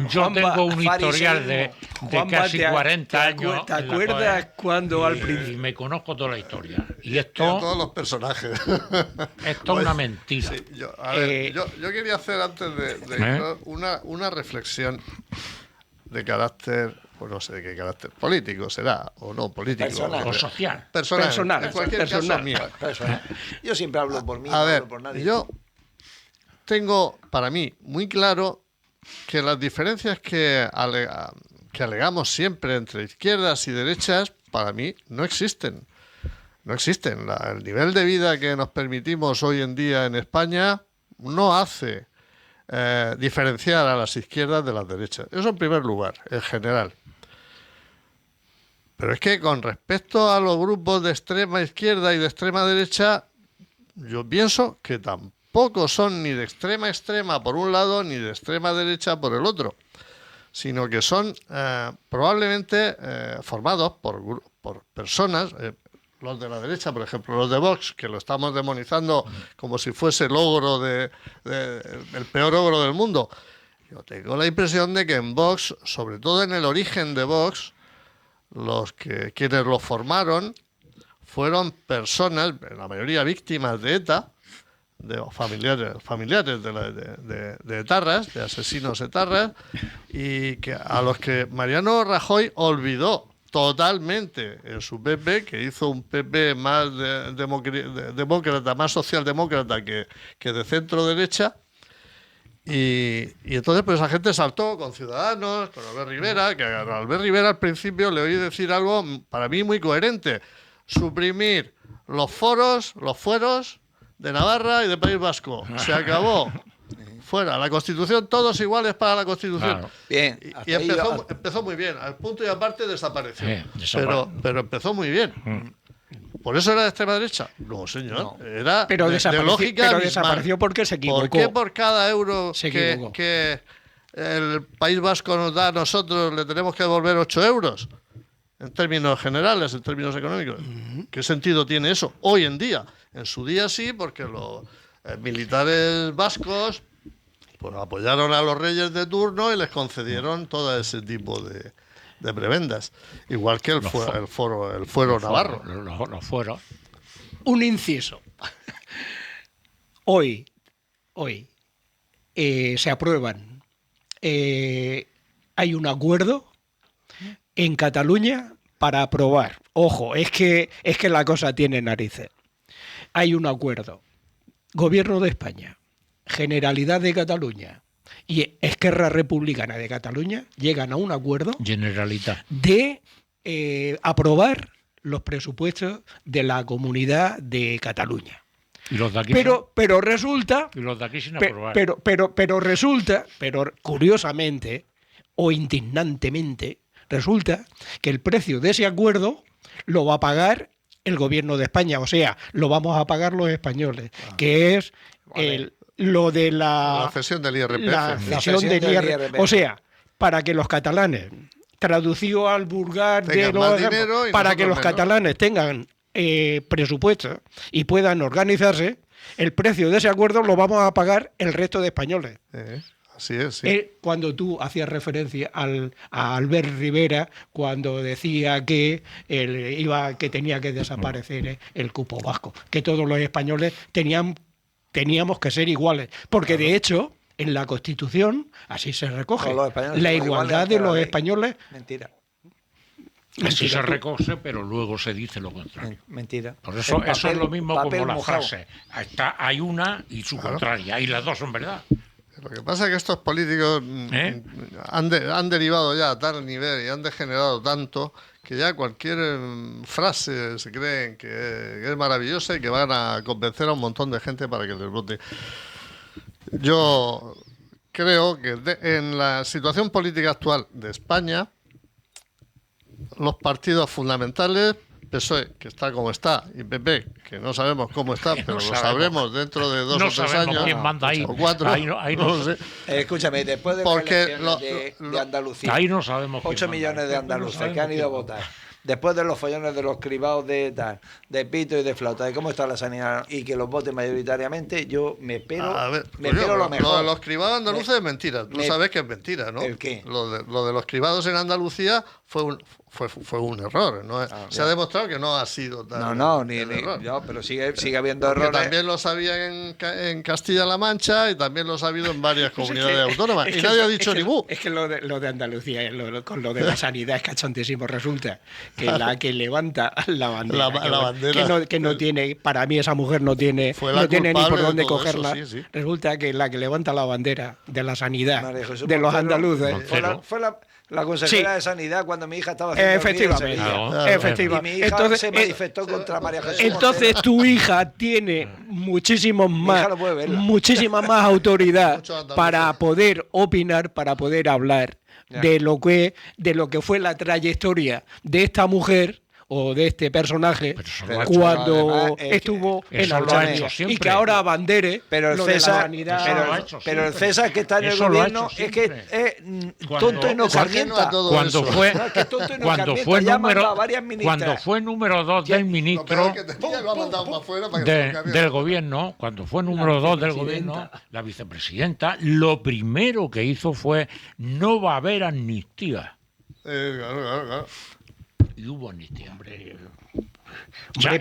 Yo Juanpa, tengo un historial de Juanpa, casi 40 años. ¿Te en la acuerdas poder, cuando al y principio... me conozco toda la historia. Y Y a esto todos los personajes. es una mentira. Sí, a ver, yo quería hacer antes de irnos una reflexión de carácter, pues no sé de qué carácter, político será, o no político. Personal. O social. Personal, en cualquier personal. caso mío. Yo siempre hablo por mí, no A ver, hablo por nadie. yo tengo para mí muy claro que las diferencias que alegamos siempre entre izquierdas y derechas, para mí no existen. No existen. El nivel de vida que nos permitimos hoy en día en España no hace diferenciar a las izquierdas de las derechas. Eso en primer lugar, en general. Pero es que con respecto a los grupos de extrema izquierda y de extrema derecha, yo pienso que tampoco son ni de extrema por un lado ni de extrema derecha por el otro, sino que son probablemente formados por personas, los de la derecha, por ejemplo, los de Vox, que lo estamos demonizando como si fuese el ogro el peor ogro del mundo. Yo tengo la impresión de que en Vox, sobre todo en el origen de Vox, quienes lo formaron fueron personas, en la mayoría víctimas de ETA, de familiares de etarras, de asesinos etarras, y a los que Mariano Rajoy olvidó totalmente en su PP, que hizo un PP más demócrata, más socialdemócrata que de centro derecha. Y entonces pues esa gente saltó con Ciudadanos, con Albert Rivera, que a Albert Rivera al principio le oí decir algo para mí muy coherente: suprimir los fueros de Navarra y de País Vasco. Se acabó. Fuera. La Constitución, todos iguales para la Constitución. Claro. Bien, Y empezó muy bien. Al punto y aparte desapareció. Pero empezó muy bien. ¿Por eso era de extrema derecha? No, señor. No. Era Pero de lógica abismal. desapareció porque se equivocó. ¿Por qué por cada euro Se equivocó. que el País Vasco nos da a nosotros le tenemos que devolver 8 euros? En términos generales, en términos económicos. ¿Qué sentido tiene eso hoy en día? En su día sí, porque los militares vascos pues apoyaron a los reyes de turno y les concedieron todo ese tipo de prebendas. Igual que el fuero navarro. Los fueros. Un inciso. Hoy se aprueban. Hay un acuerdo en Cataluña para aprobar. Ojo, es que la cosa tiene narices. Hay un acuerdo. Gobierno de España, Generalidad de Cataluña y Esquerra Republicana de Cataluña llegan a un acuerdo Generalitat. de aprobar los presupuestos de la Comunidad de Cataluña. Y los de aquí pero resulta... Y los de aquí sin aprobar. Pero resulta, curiosamente o indignantemente, resulta que el precio de ese acuerdo lo va a pagar el gobierno de España, o sea, lo vamos a pagar los españoles, que es lo de la cesión del IRPF. La cesión del IRPF. O sea, para que los catalanes, traducido al vulgar para que los catalanes tengan presupuesto y puedan organizarse, el precio de ese acuerdo lo vamos a pagar el resto de españoles. Así es, sí. Cuando tú hacías referencia a Albert Rivera, cuando decía que que tenía que desaparecer el cupo vasco, que todos los españoles teníamos que ser iguales, porque de hecho en la Constitución así se recoge la igualdad de los españoles. Mentira. Así se recoge, pero luego se dice lo contrario. Mentira. Por eso eso es lo mismo como la frase. Hay una y su contraria, y las dos son verdad. Lo que pasa es que estos políticos han derivado ya a tal nivel y han degenerado tanto que ya cualquier frase se creen que es maravillosa y que van a convencer a un montón de gente para que les vote. Yo creo que en la situación política actual de España, los partidos fundamentales, PSOE, que está como está, y PP, que no sabemos cómo está, pero lo sabremos dentro de 2 o 3 años. Quién manda ahí. O 4. Ahí no sé. Escúchame, después de las elecciones de Andalucía, ahí no sabemos 8 millones de andaluces que han ido a votar. Después de los follones de los cribados de pito y de flauta, de cómo está la sanidad y que los voten mayoritariamente, yo me espero, lo mejor. Lo de los cribados andaluces es mentira. Tú sabes que es mentira, ¿no? ¿El qué? Lo de los cribados en Andalucía fue un error. ¿No? Se ha demostrado que no ha sido tal. No, pero sigue habiendo errores. También lo sabían en Castilla-La Mancha y también lo ha habido en varias comunidades autónomas. Y nadie ha dicho ni bu. Es que lo de Andalucía, con lo de la sanidad es cachontísimo. Resulta que la que levanta la bandera, que no tiene, para mí esa mujer no tiene ni por dónde cogerla. Eso, sí. Resulta que la que levanta la bandera de la sanidad de los andaluces fue la consejera de Sanidad cuando mi hija estaba haciendo efectivamente. Y mi hija se manifestó contra María Jesús. Entonces tu hija tiene muchísimas más autoridad para poder opinar, para poder hablar de lo que fue la trayectoria de esta mujer o de este personaje cuando estuvo en Albania y que ahora abandere pero el César que está en el gobierno es que es tonto y no calienta cuando fue número 2 del ministro del gobierno, cuando fue número 2 del gobierno, la vicepresidenta, lo primero que hizo fue: no va a haber amnistía. Claro. Y hubo amnistía, hombre.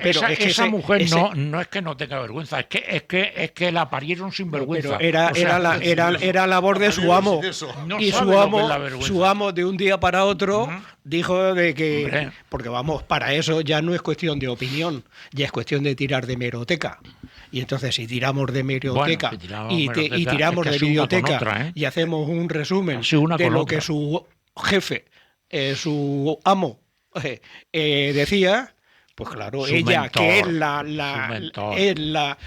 Pero esa mujer no es que no tenga vergüenza, es que la parieron sin vergüenza. Era labor de su amo. Y su amo de un día para otro dijo de que, hombre, porque vamos, para eso ya no es cuestión de opinión, ya es cuestión de tirar de hemeroteca. Y entonces si tiramos de hemeroteca y tiramos de biblioteca y hacemos un resumen de lo que su jefe, su amo decía, pues claro, ella mentor, que es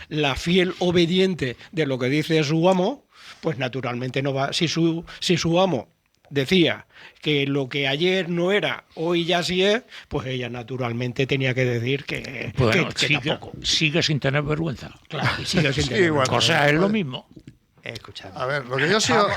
la fiel obediente de lo que dice su amo, pues naturalmente no va. Si su amo decía que lo que ayer no era, hoy ya sí es, pues ella naturalmente tenía que decir que tampoco. Sigue sin tener vergüenza. Claro, sigue sin tener vergüenza. O sea, es lo mismo. Escuchando. A ver, lo que yo sigo...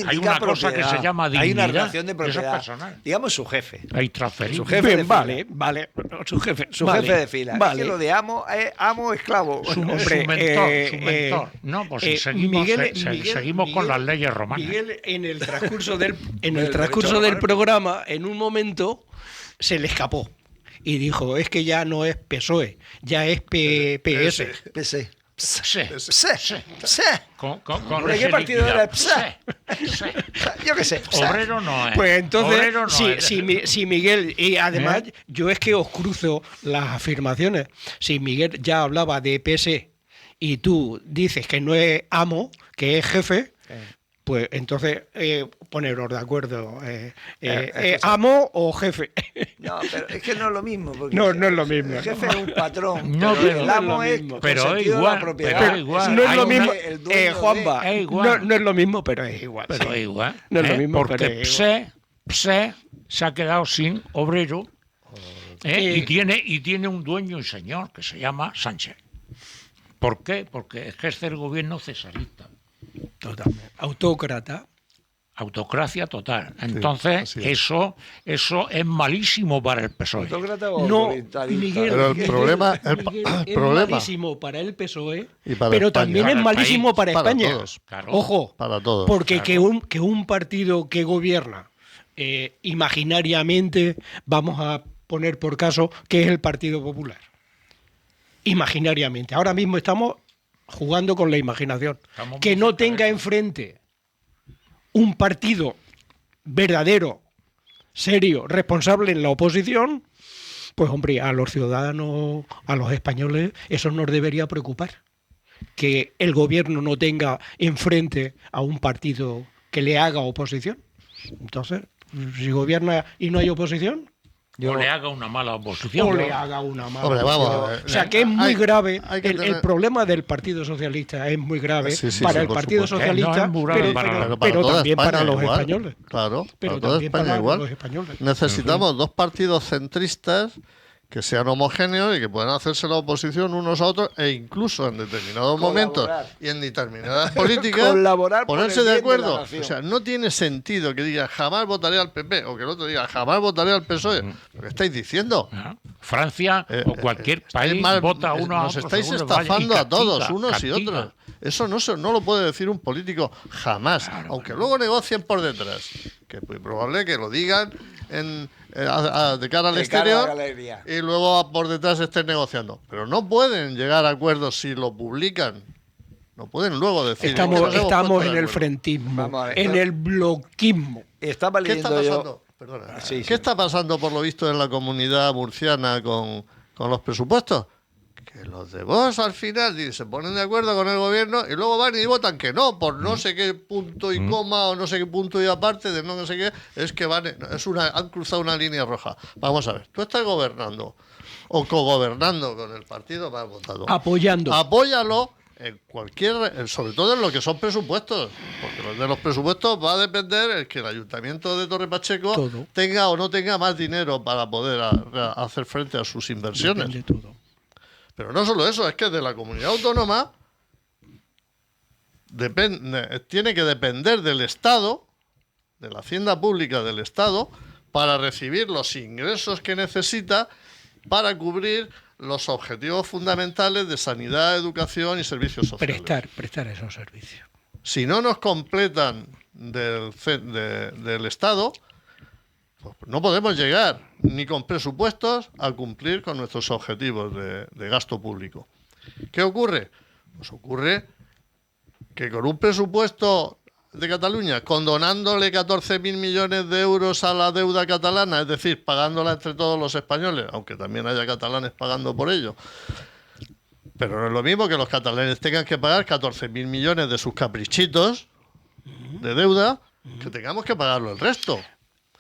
Hay una cosa que se llama dignidad. Hay una relación de propiedad. Personal. Digamos su jefe. Hay transferible. Su jefe de fila. Vale. Su jefe de fila. Vale. Es que lo de amo es amo esclavo. Su mentor. No, pues si seguimos con las leyes romanas. Miguel, en el transcurso del programa, en un momento, se le escapó. Y dijo, es que ya no es PSOE, ya es PS. PC. Sí. Con ¿De qué partido era el PSE? Yo qué sé. Obrero no es. Pues entonces, si Miguel, y además, yo es que os cruzo las afirmaciones. Si Miguel ya hablaba de PS y tú dices que no es amo, que es jefe, pues entonces poneros de acuerdo, amo o jefe. No, pero es que no es lo mismo. No es lo mismo. El jefe es un patrón, No, pero el pero amo no es es lo mismo. Pero con es sentido de igual, la propiedad. pero igual. No es Hay lo una- mismo, el dueño Juanva, Es igual. no es lo mismo, pero es igual. Pero sí. es igual. No es lo mismo, porque pero es igual. PSE se ha quedado sin obrero Eh, y tiene un dueño y señor que se llama Sánchez. ¿Por qué? Porque ejerce el gobierno cesarista. Totalmente. Autócrata. Autocracia total. Entonces, así es. eso es malísimo para el PSOE. ¿Autócrata o No, autoritarista? Miguel, Pero el Miguel, problema- Miguel, el es problema- malísimo para el PSOE, Y para pero España. también Para es el malísimo país, para para España. todos. Claro. Ojo, Para todos. porque Claro. que un partido que gobierna imaginariamente, vamos a poner por caso que es el Partido Popular. Imaginariamente. Ahora mismo estamos jugando con la imaginación. Estamos Que muy no cerca de tenga eso. enfrente un partido verdadero, serio, responsable en la oposición, pues hombre, a los ciudadanos, a los españoles, eso nos debería preocupar. Que el gobierno no tenga enfrente a un partido que le haga oposición. Entonces, si gobierna y no hay oposición, O le haga una mala oposición. o le haga una mala Hombre, vamos oposición. a ver. O sea, que es muy Hay- grave. hay que El tener- problema del Partido Socialista es muy grave Sí, sí, para sí, el por Partido supuesto. Socialista, No, es muy grave pero, para- pero- para pero toda también para España los igual. españoles. Claro, Pero para toda también España para igual. los españoles. Necesitamos dos partidos centristas que sean homogéneos y que puedan hacerse la oposición unos a otros e incluso en determinados momentos Colaborar. y en determinadas políticas Colaborar por ponerse el de bien de la acuerdo. nación. O sea, no tiene sentido que diga jamás votaré al PP o que el otro diga jamás votaré al PSOE. ¿Qué estáis diciendo? ¿Ah? Francia o cualquier Estáis país mal- vota uno a nos otro. estáis según les vaya, estafando y a todos, castiga, unos y castiga. otros. Eso no lo puede decir un político jamás, aunque luego negocien por detrás. Que es muy probable que lo digan de cara al De cara a la exterior galería. y luego por detrás estén negociando. Pero no pueden llegar a acuerdos si lo publican. No pueden luego decir. Estamos, "Nos hemos estamos puesto de en el acuerdo". frentismo, Vamos a ver, en esto- el bloquismo. Estaba ¿Qué está leyendo pasando? yo. Perdona. Sí, ¿Qué sí. está pasando por lo visto en la comunidad murciana con los presupuestos? Que los de Vox al final se ponen de acuerdo con el gobierno y luego van y votan que no, por no sé qué punto y coma o no sé qué punto y aparte de no sé qué, es que han cruzado una línea roja. Vamos a ver, tú estás gobernando o cogobernando con el partido más votado. Apoyando. Apóyalo en sobre todo en lo que son presupuestos, porque de los presupuestos va a depender el que el ayuntamiento de Torre Pacheco Todo. tenga o no tenga más dinero para poder hacer frente a sus inversiones. Depende todo. Pero no solo eso, es que de la comunidad autónoma tiene que depender del Estado, de la hacienda pública del Estado, para recibir los ingresos que necesita para cubrir los objetivos fundamentales de sanidad, educación y servicios sociales. Prestar esos servicios. Si no nos completan del Estado, pues no podemos llegar ni con presupuestos a cumplir con nuestros objetivos de gasto público. ¿Qué ocurre? Pues ocurre que con un presupuesto de Cataluña, condonándole 14.000 millones de euros a la deuda catalana, es decir, pagándola entre todos los españoles, aunque también haya catalanes pagando por ello, pero no es lo mismo que los catalanes tengan que pagar 14.000 millones de sus caprichitos de deuda, que tengamos que pagarlo el resto.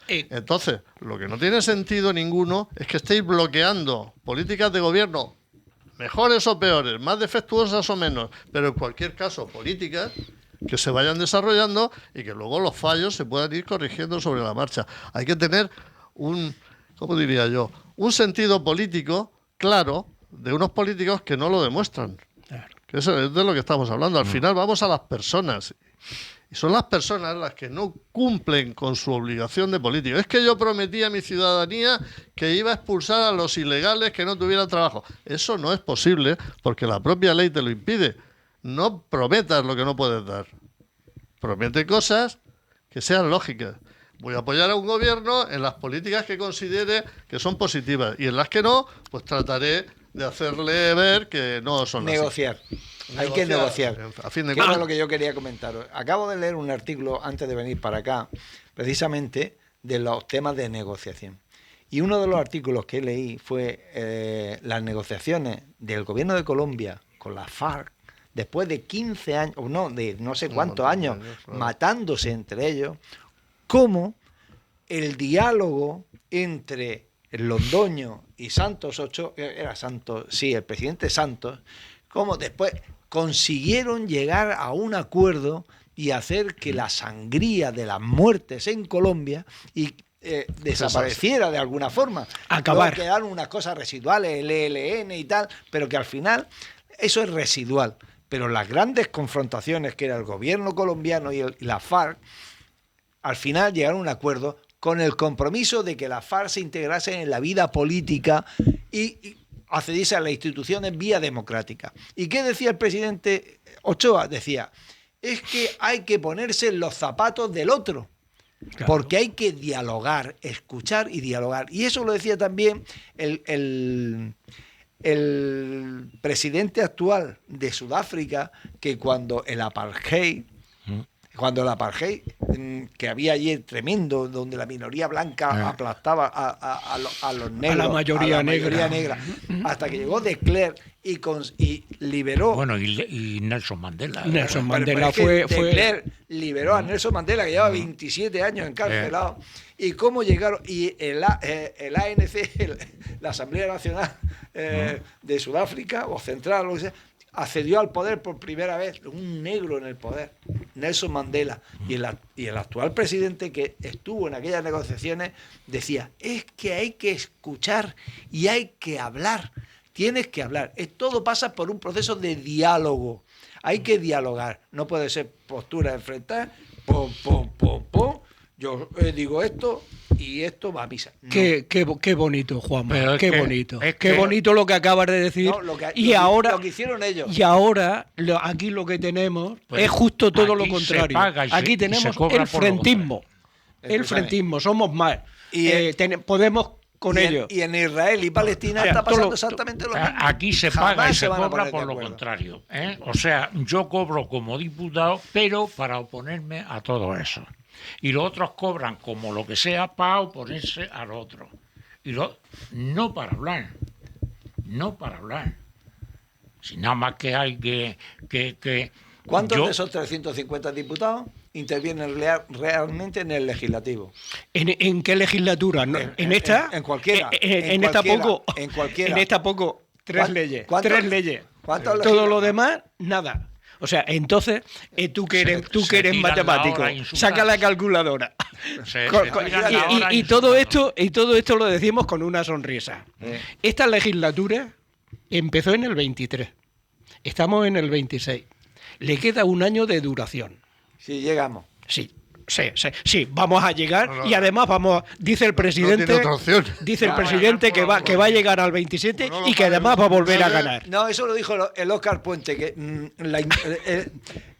Entonces, lo que no tiene sentido ninguno es que estéis bloqueando políticas de gobierno, mejores o peores, más defectuosas o menos, pero en cualquier caso, políticas que se vayan desarrollando y que luego los fallos se puedan ir corrigiendo sobre la marcha. Hay que tener ¿cómo diría yo? Un sentido político claro de unos políticos que no lo demuestran. Claro. Que eso es de lo que estamos hablando. Al final vamos a las personas. Y son las personas las que no cumplen con su obligación de político. Es que yo prometí a mi ciudadanía que iba a expulsar a los ilegales que no tuvieran trabajo. Eso no es posible porque la propia ley te lo impide. No prometas lo que no puedes dar. Promete cosas que sean lógicas. Voy a apoyar a un gobierno en las políticas que considere que son positivas y en las que no, pues trataré de hacerle ver que no son Negociar. Hay que negociar. A fin de Que era cuentas. lo que yo quería comentaros. Acabo de leer un artículo antes de venir para acá, precisamente de los temas de negociación. Y uno de los artículos que leí fue las negociaciones del gobierno de Colombia con la FARC después de 15 años, o no, de no sé cuántos años, claro, matándose entre ellos, cómo el diálogo entre Londoño y Santos Ochoa, era Santos, sí, el presidente Santos, cómo después consiguieron llegar a un acuerdo y hacer que la sangría de las muertes en Colombia y desapareciera de alguna forma. Acabar. Luego quedaron unas cosas residuales, el ELN y tal, pero que al final eso es residual. Pero las grandes confrontaciones que era el gobierno colombiano y la FARC, al final llegaron a un acuerdo con el compromiso de que la FARC se integrase en la vida política y accediese a las instituciones vía democrática. ¿Y qué decía el presidente Ochoa? Decía, es que hay que ponerse en los zapatos del otro, claro, porque hay que dialogar, escuchar y dialogar. Y eso lo decía también el presidente actual de Sudáfrica, que cuando el apartheid, que había allí tremendo, donde la minoría blanca aplastaba a los negros, a la mayoría negra, hasta que llegó de Klerk y liberó. Bueno, y Nelson Mandela. Nelson Bueno, Mandela fue fue... de Klerk liberó a Nelson Mandela, que llevaba 27 años encarcelado. Y cómo llegaron, y el ANC, la Asamblea Nacional de Sudáfrica, o Central, lo que sea, accedió al poder por primera vez, un negro en el poder, Nelson Mandela, y el actual presidente que estuvo en aquellas negociaciones decía, es que hay que escuchar y hay que hablar, tienes que hablar, todo pasa por un proceso de diálogo, hay que dialogar, no puede ser postura enfrentar, yo digo esto y esto va a misa. No. Qué bonito, Juanma, qué bonito. Qué bonito lo que acabas de decir. No, lo que hicieron ellos. Y ahora aquí lo que tenemos es justo todo lo contrario. Aquí tenemos el frentismo. El frentismo, somos más. Podemos con ello. Y en Israel y Palestina está pasando exactamente lo mismo. Aquí se paga y se cobra por lo contrario. O sea, yo cobro como diputado, pero para oponerme a todo eso. Y los otros cobran como lo que sea para oponerse al otro. No para hablar. Si nada más que hay que ¿Cuántos de esos 350 diputados intervienen realmente en el legislativo? ¿En qué legislatura? ¿En esta? En cualquiera. En esta poco. En cualquiera. En esta poco. Tres leyes. ¿Cuántos todo lo demás, nada. O sea, entonces, tú que eres matemático, saca la calculadora. Y todo esto lo decimos con una sonrisa. Esta legislatura empezó en el 23. Estamos en el 26. Le queda un año de duración. Sí, llegamos. Sí, vamos a llegar y además dice el presidente, que va a llegar al 27 y que además va a volver a ganar. No, eso lo dijo el Óscar Puente, que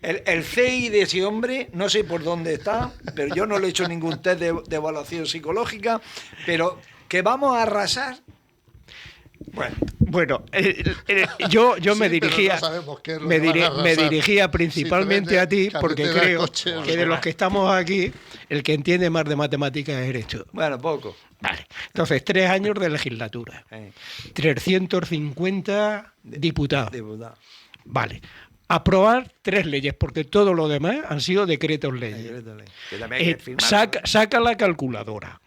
el CI de ese hombre, no sé por dónde está, pero yo no le he hecho ningún test de evaluación psicológica, pero que vamos a arrasar. Bueno, yo me dirigía principalmente a ti, porque creo que de los que estamos aquí, el que entiende más de matemáticas eres tú. Bueno, poco. Vale. Entonces, 3 años de legislatura. 350 diputados. Vale. Aprobar 3 leyes, porque todo lo demás han sido decretos leyes. Saca la calculadora.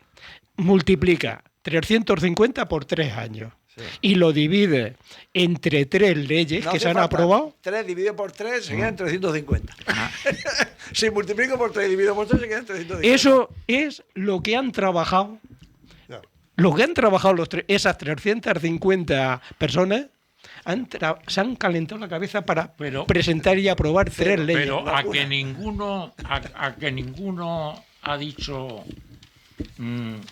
Multiplica 350 por 3 años. Sí. Y lo divide entre 3 leyes que se han aprobado. 3 dividido por 3 se quedan 350. Si multiplico por 3 dividido por 3 se quedan 350. Eso es lo que han trabajado. Lo que han trabajado esas 350 personas se han calentado la cabeza para presentar y aprobar 3 leyes. Pero a que ninguno ha dicho...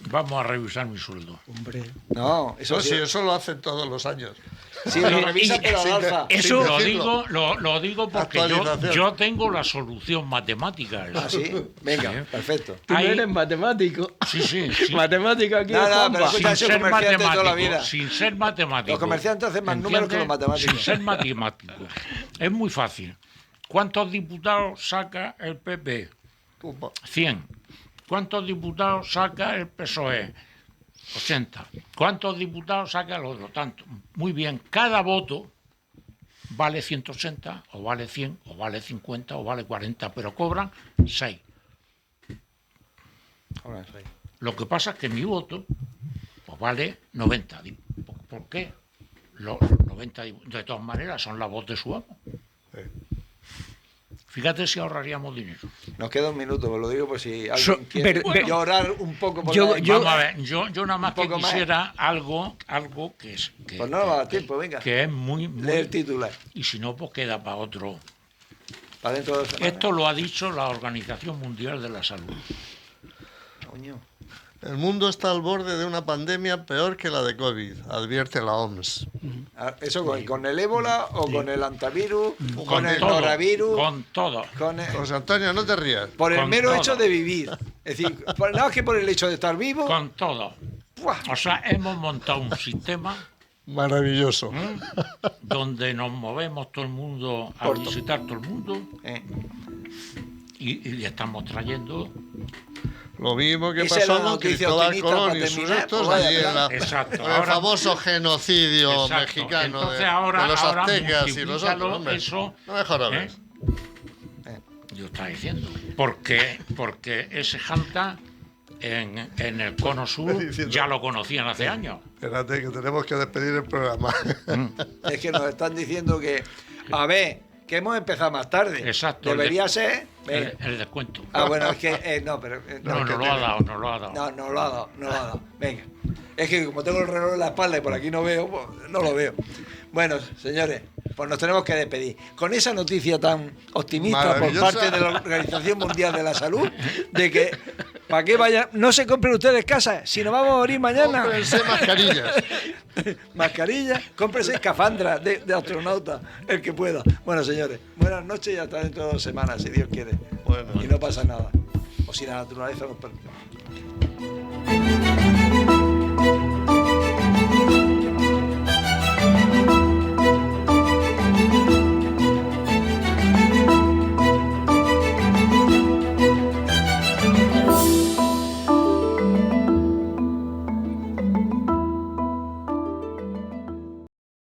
vamos a revisar mi sueldo. Hombre. No, eso lo hacen todos los años. Sí, lo revisan, pero al alza. Eso lo digo porque yo tengo la solución matemática. Sí, venga, sí. Perfecto. Tú no eres matemático. Sí. Matemático aquí sin ser matemático. Los comerciantes hacen más números que los matemáticos. Sin ser matemático. Es muy fácil. ¿Cuántos diputados saca el PP? 100. ¿Cuántos diputados saca el PSOE? 80. ¿Cuántos diputados saca el otro? Tanto. Muy bien, cada voto vale 180, o vale 100, o vale 50, o vale 40, pero cobran 6. Ahora sí. Lo que pasa es que mi voto pues vale 90. ¿Por qué? Los 90, de todas maneras, son la voz de su amo. Fíjate si ahorraríamos dinero. Nos queda un minuto, pero lo digo por si alguien quiere llorar un poco por Vamos a ver, yo nada más que quisiera algo que es... Pues no va a tiempo, venga. Que es muy... Lee el titular. Y si no, pues queda para otro... Para dentro de 2 semanas. Esto lo ha dicho la Organización Mundial de la Salud. Coño. El mundo está al borde de una pandemia peor que la de COVID, advierte la OMS. ¿Eso con el ébola o con el antivirus? Con ¿Con el todo, noravirus? Con todo. José Antonio, no te rías. Por el con mero todo. hecho de vivir. Es decir, nada más que por el hecho de estar vivo. Con todo. ¡Buah! O sea, hemos montado un sistema Maravilloso. donde nos movemos todo el mundo a visitar todo el mundo y estamos trayendo... Lo mismo que Esa pasó era la con noticia Cristóbal optimista Colón para y sus terminar, restos pues vaya, allí en la, exacto. en el Ahora- famoso genocidio Exacto. mexicano Entonces de ahora los aztecas y los multiplícalo otros. Hombre. eso, No me jodas. Yo estaba diciendo. Porque ese Janta en el cono sur Diciendo- ya lo conocían hace años. Espérate, que tenemos que despedir el programa. Es que nos están diciendo que, a ver, que hemos empezado más tarde. Exacto. Debería ser. El descuento. Bueno, es que no, pero. No lo ha dado. No lo ha dado. Venga. Es que como tengo el reloj en la espalda y por aquí no veo, pues no lo veo. Bueno, señores, pues nos tenemos que despedir. Con esa noticia tan optimista por Maravillosa. parte de la Organización Mundial de la Salud, de que, ¿para qué vayan? No se compren ustedes casas, si nos vamos a morir mañana. Cómprense mascarillas. Mascarilla, cómprese escafandra de astronauta, el que pueda. Bueno, señores, buenas noches y hasta dentro de 2 semanas, si Dios quiere. Bueno. Y no pasa nada. O si la naturaleza nos permite.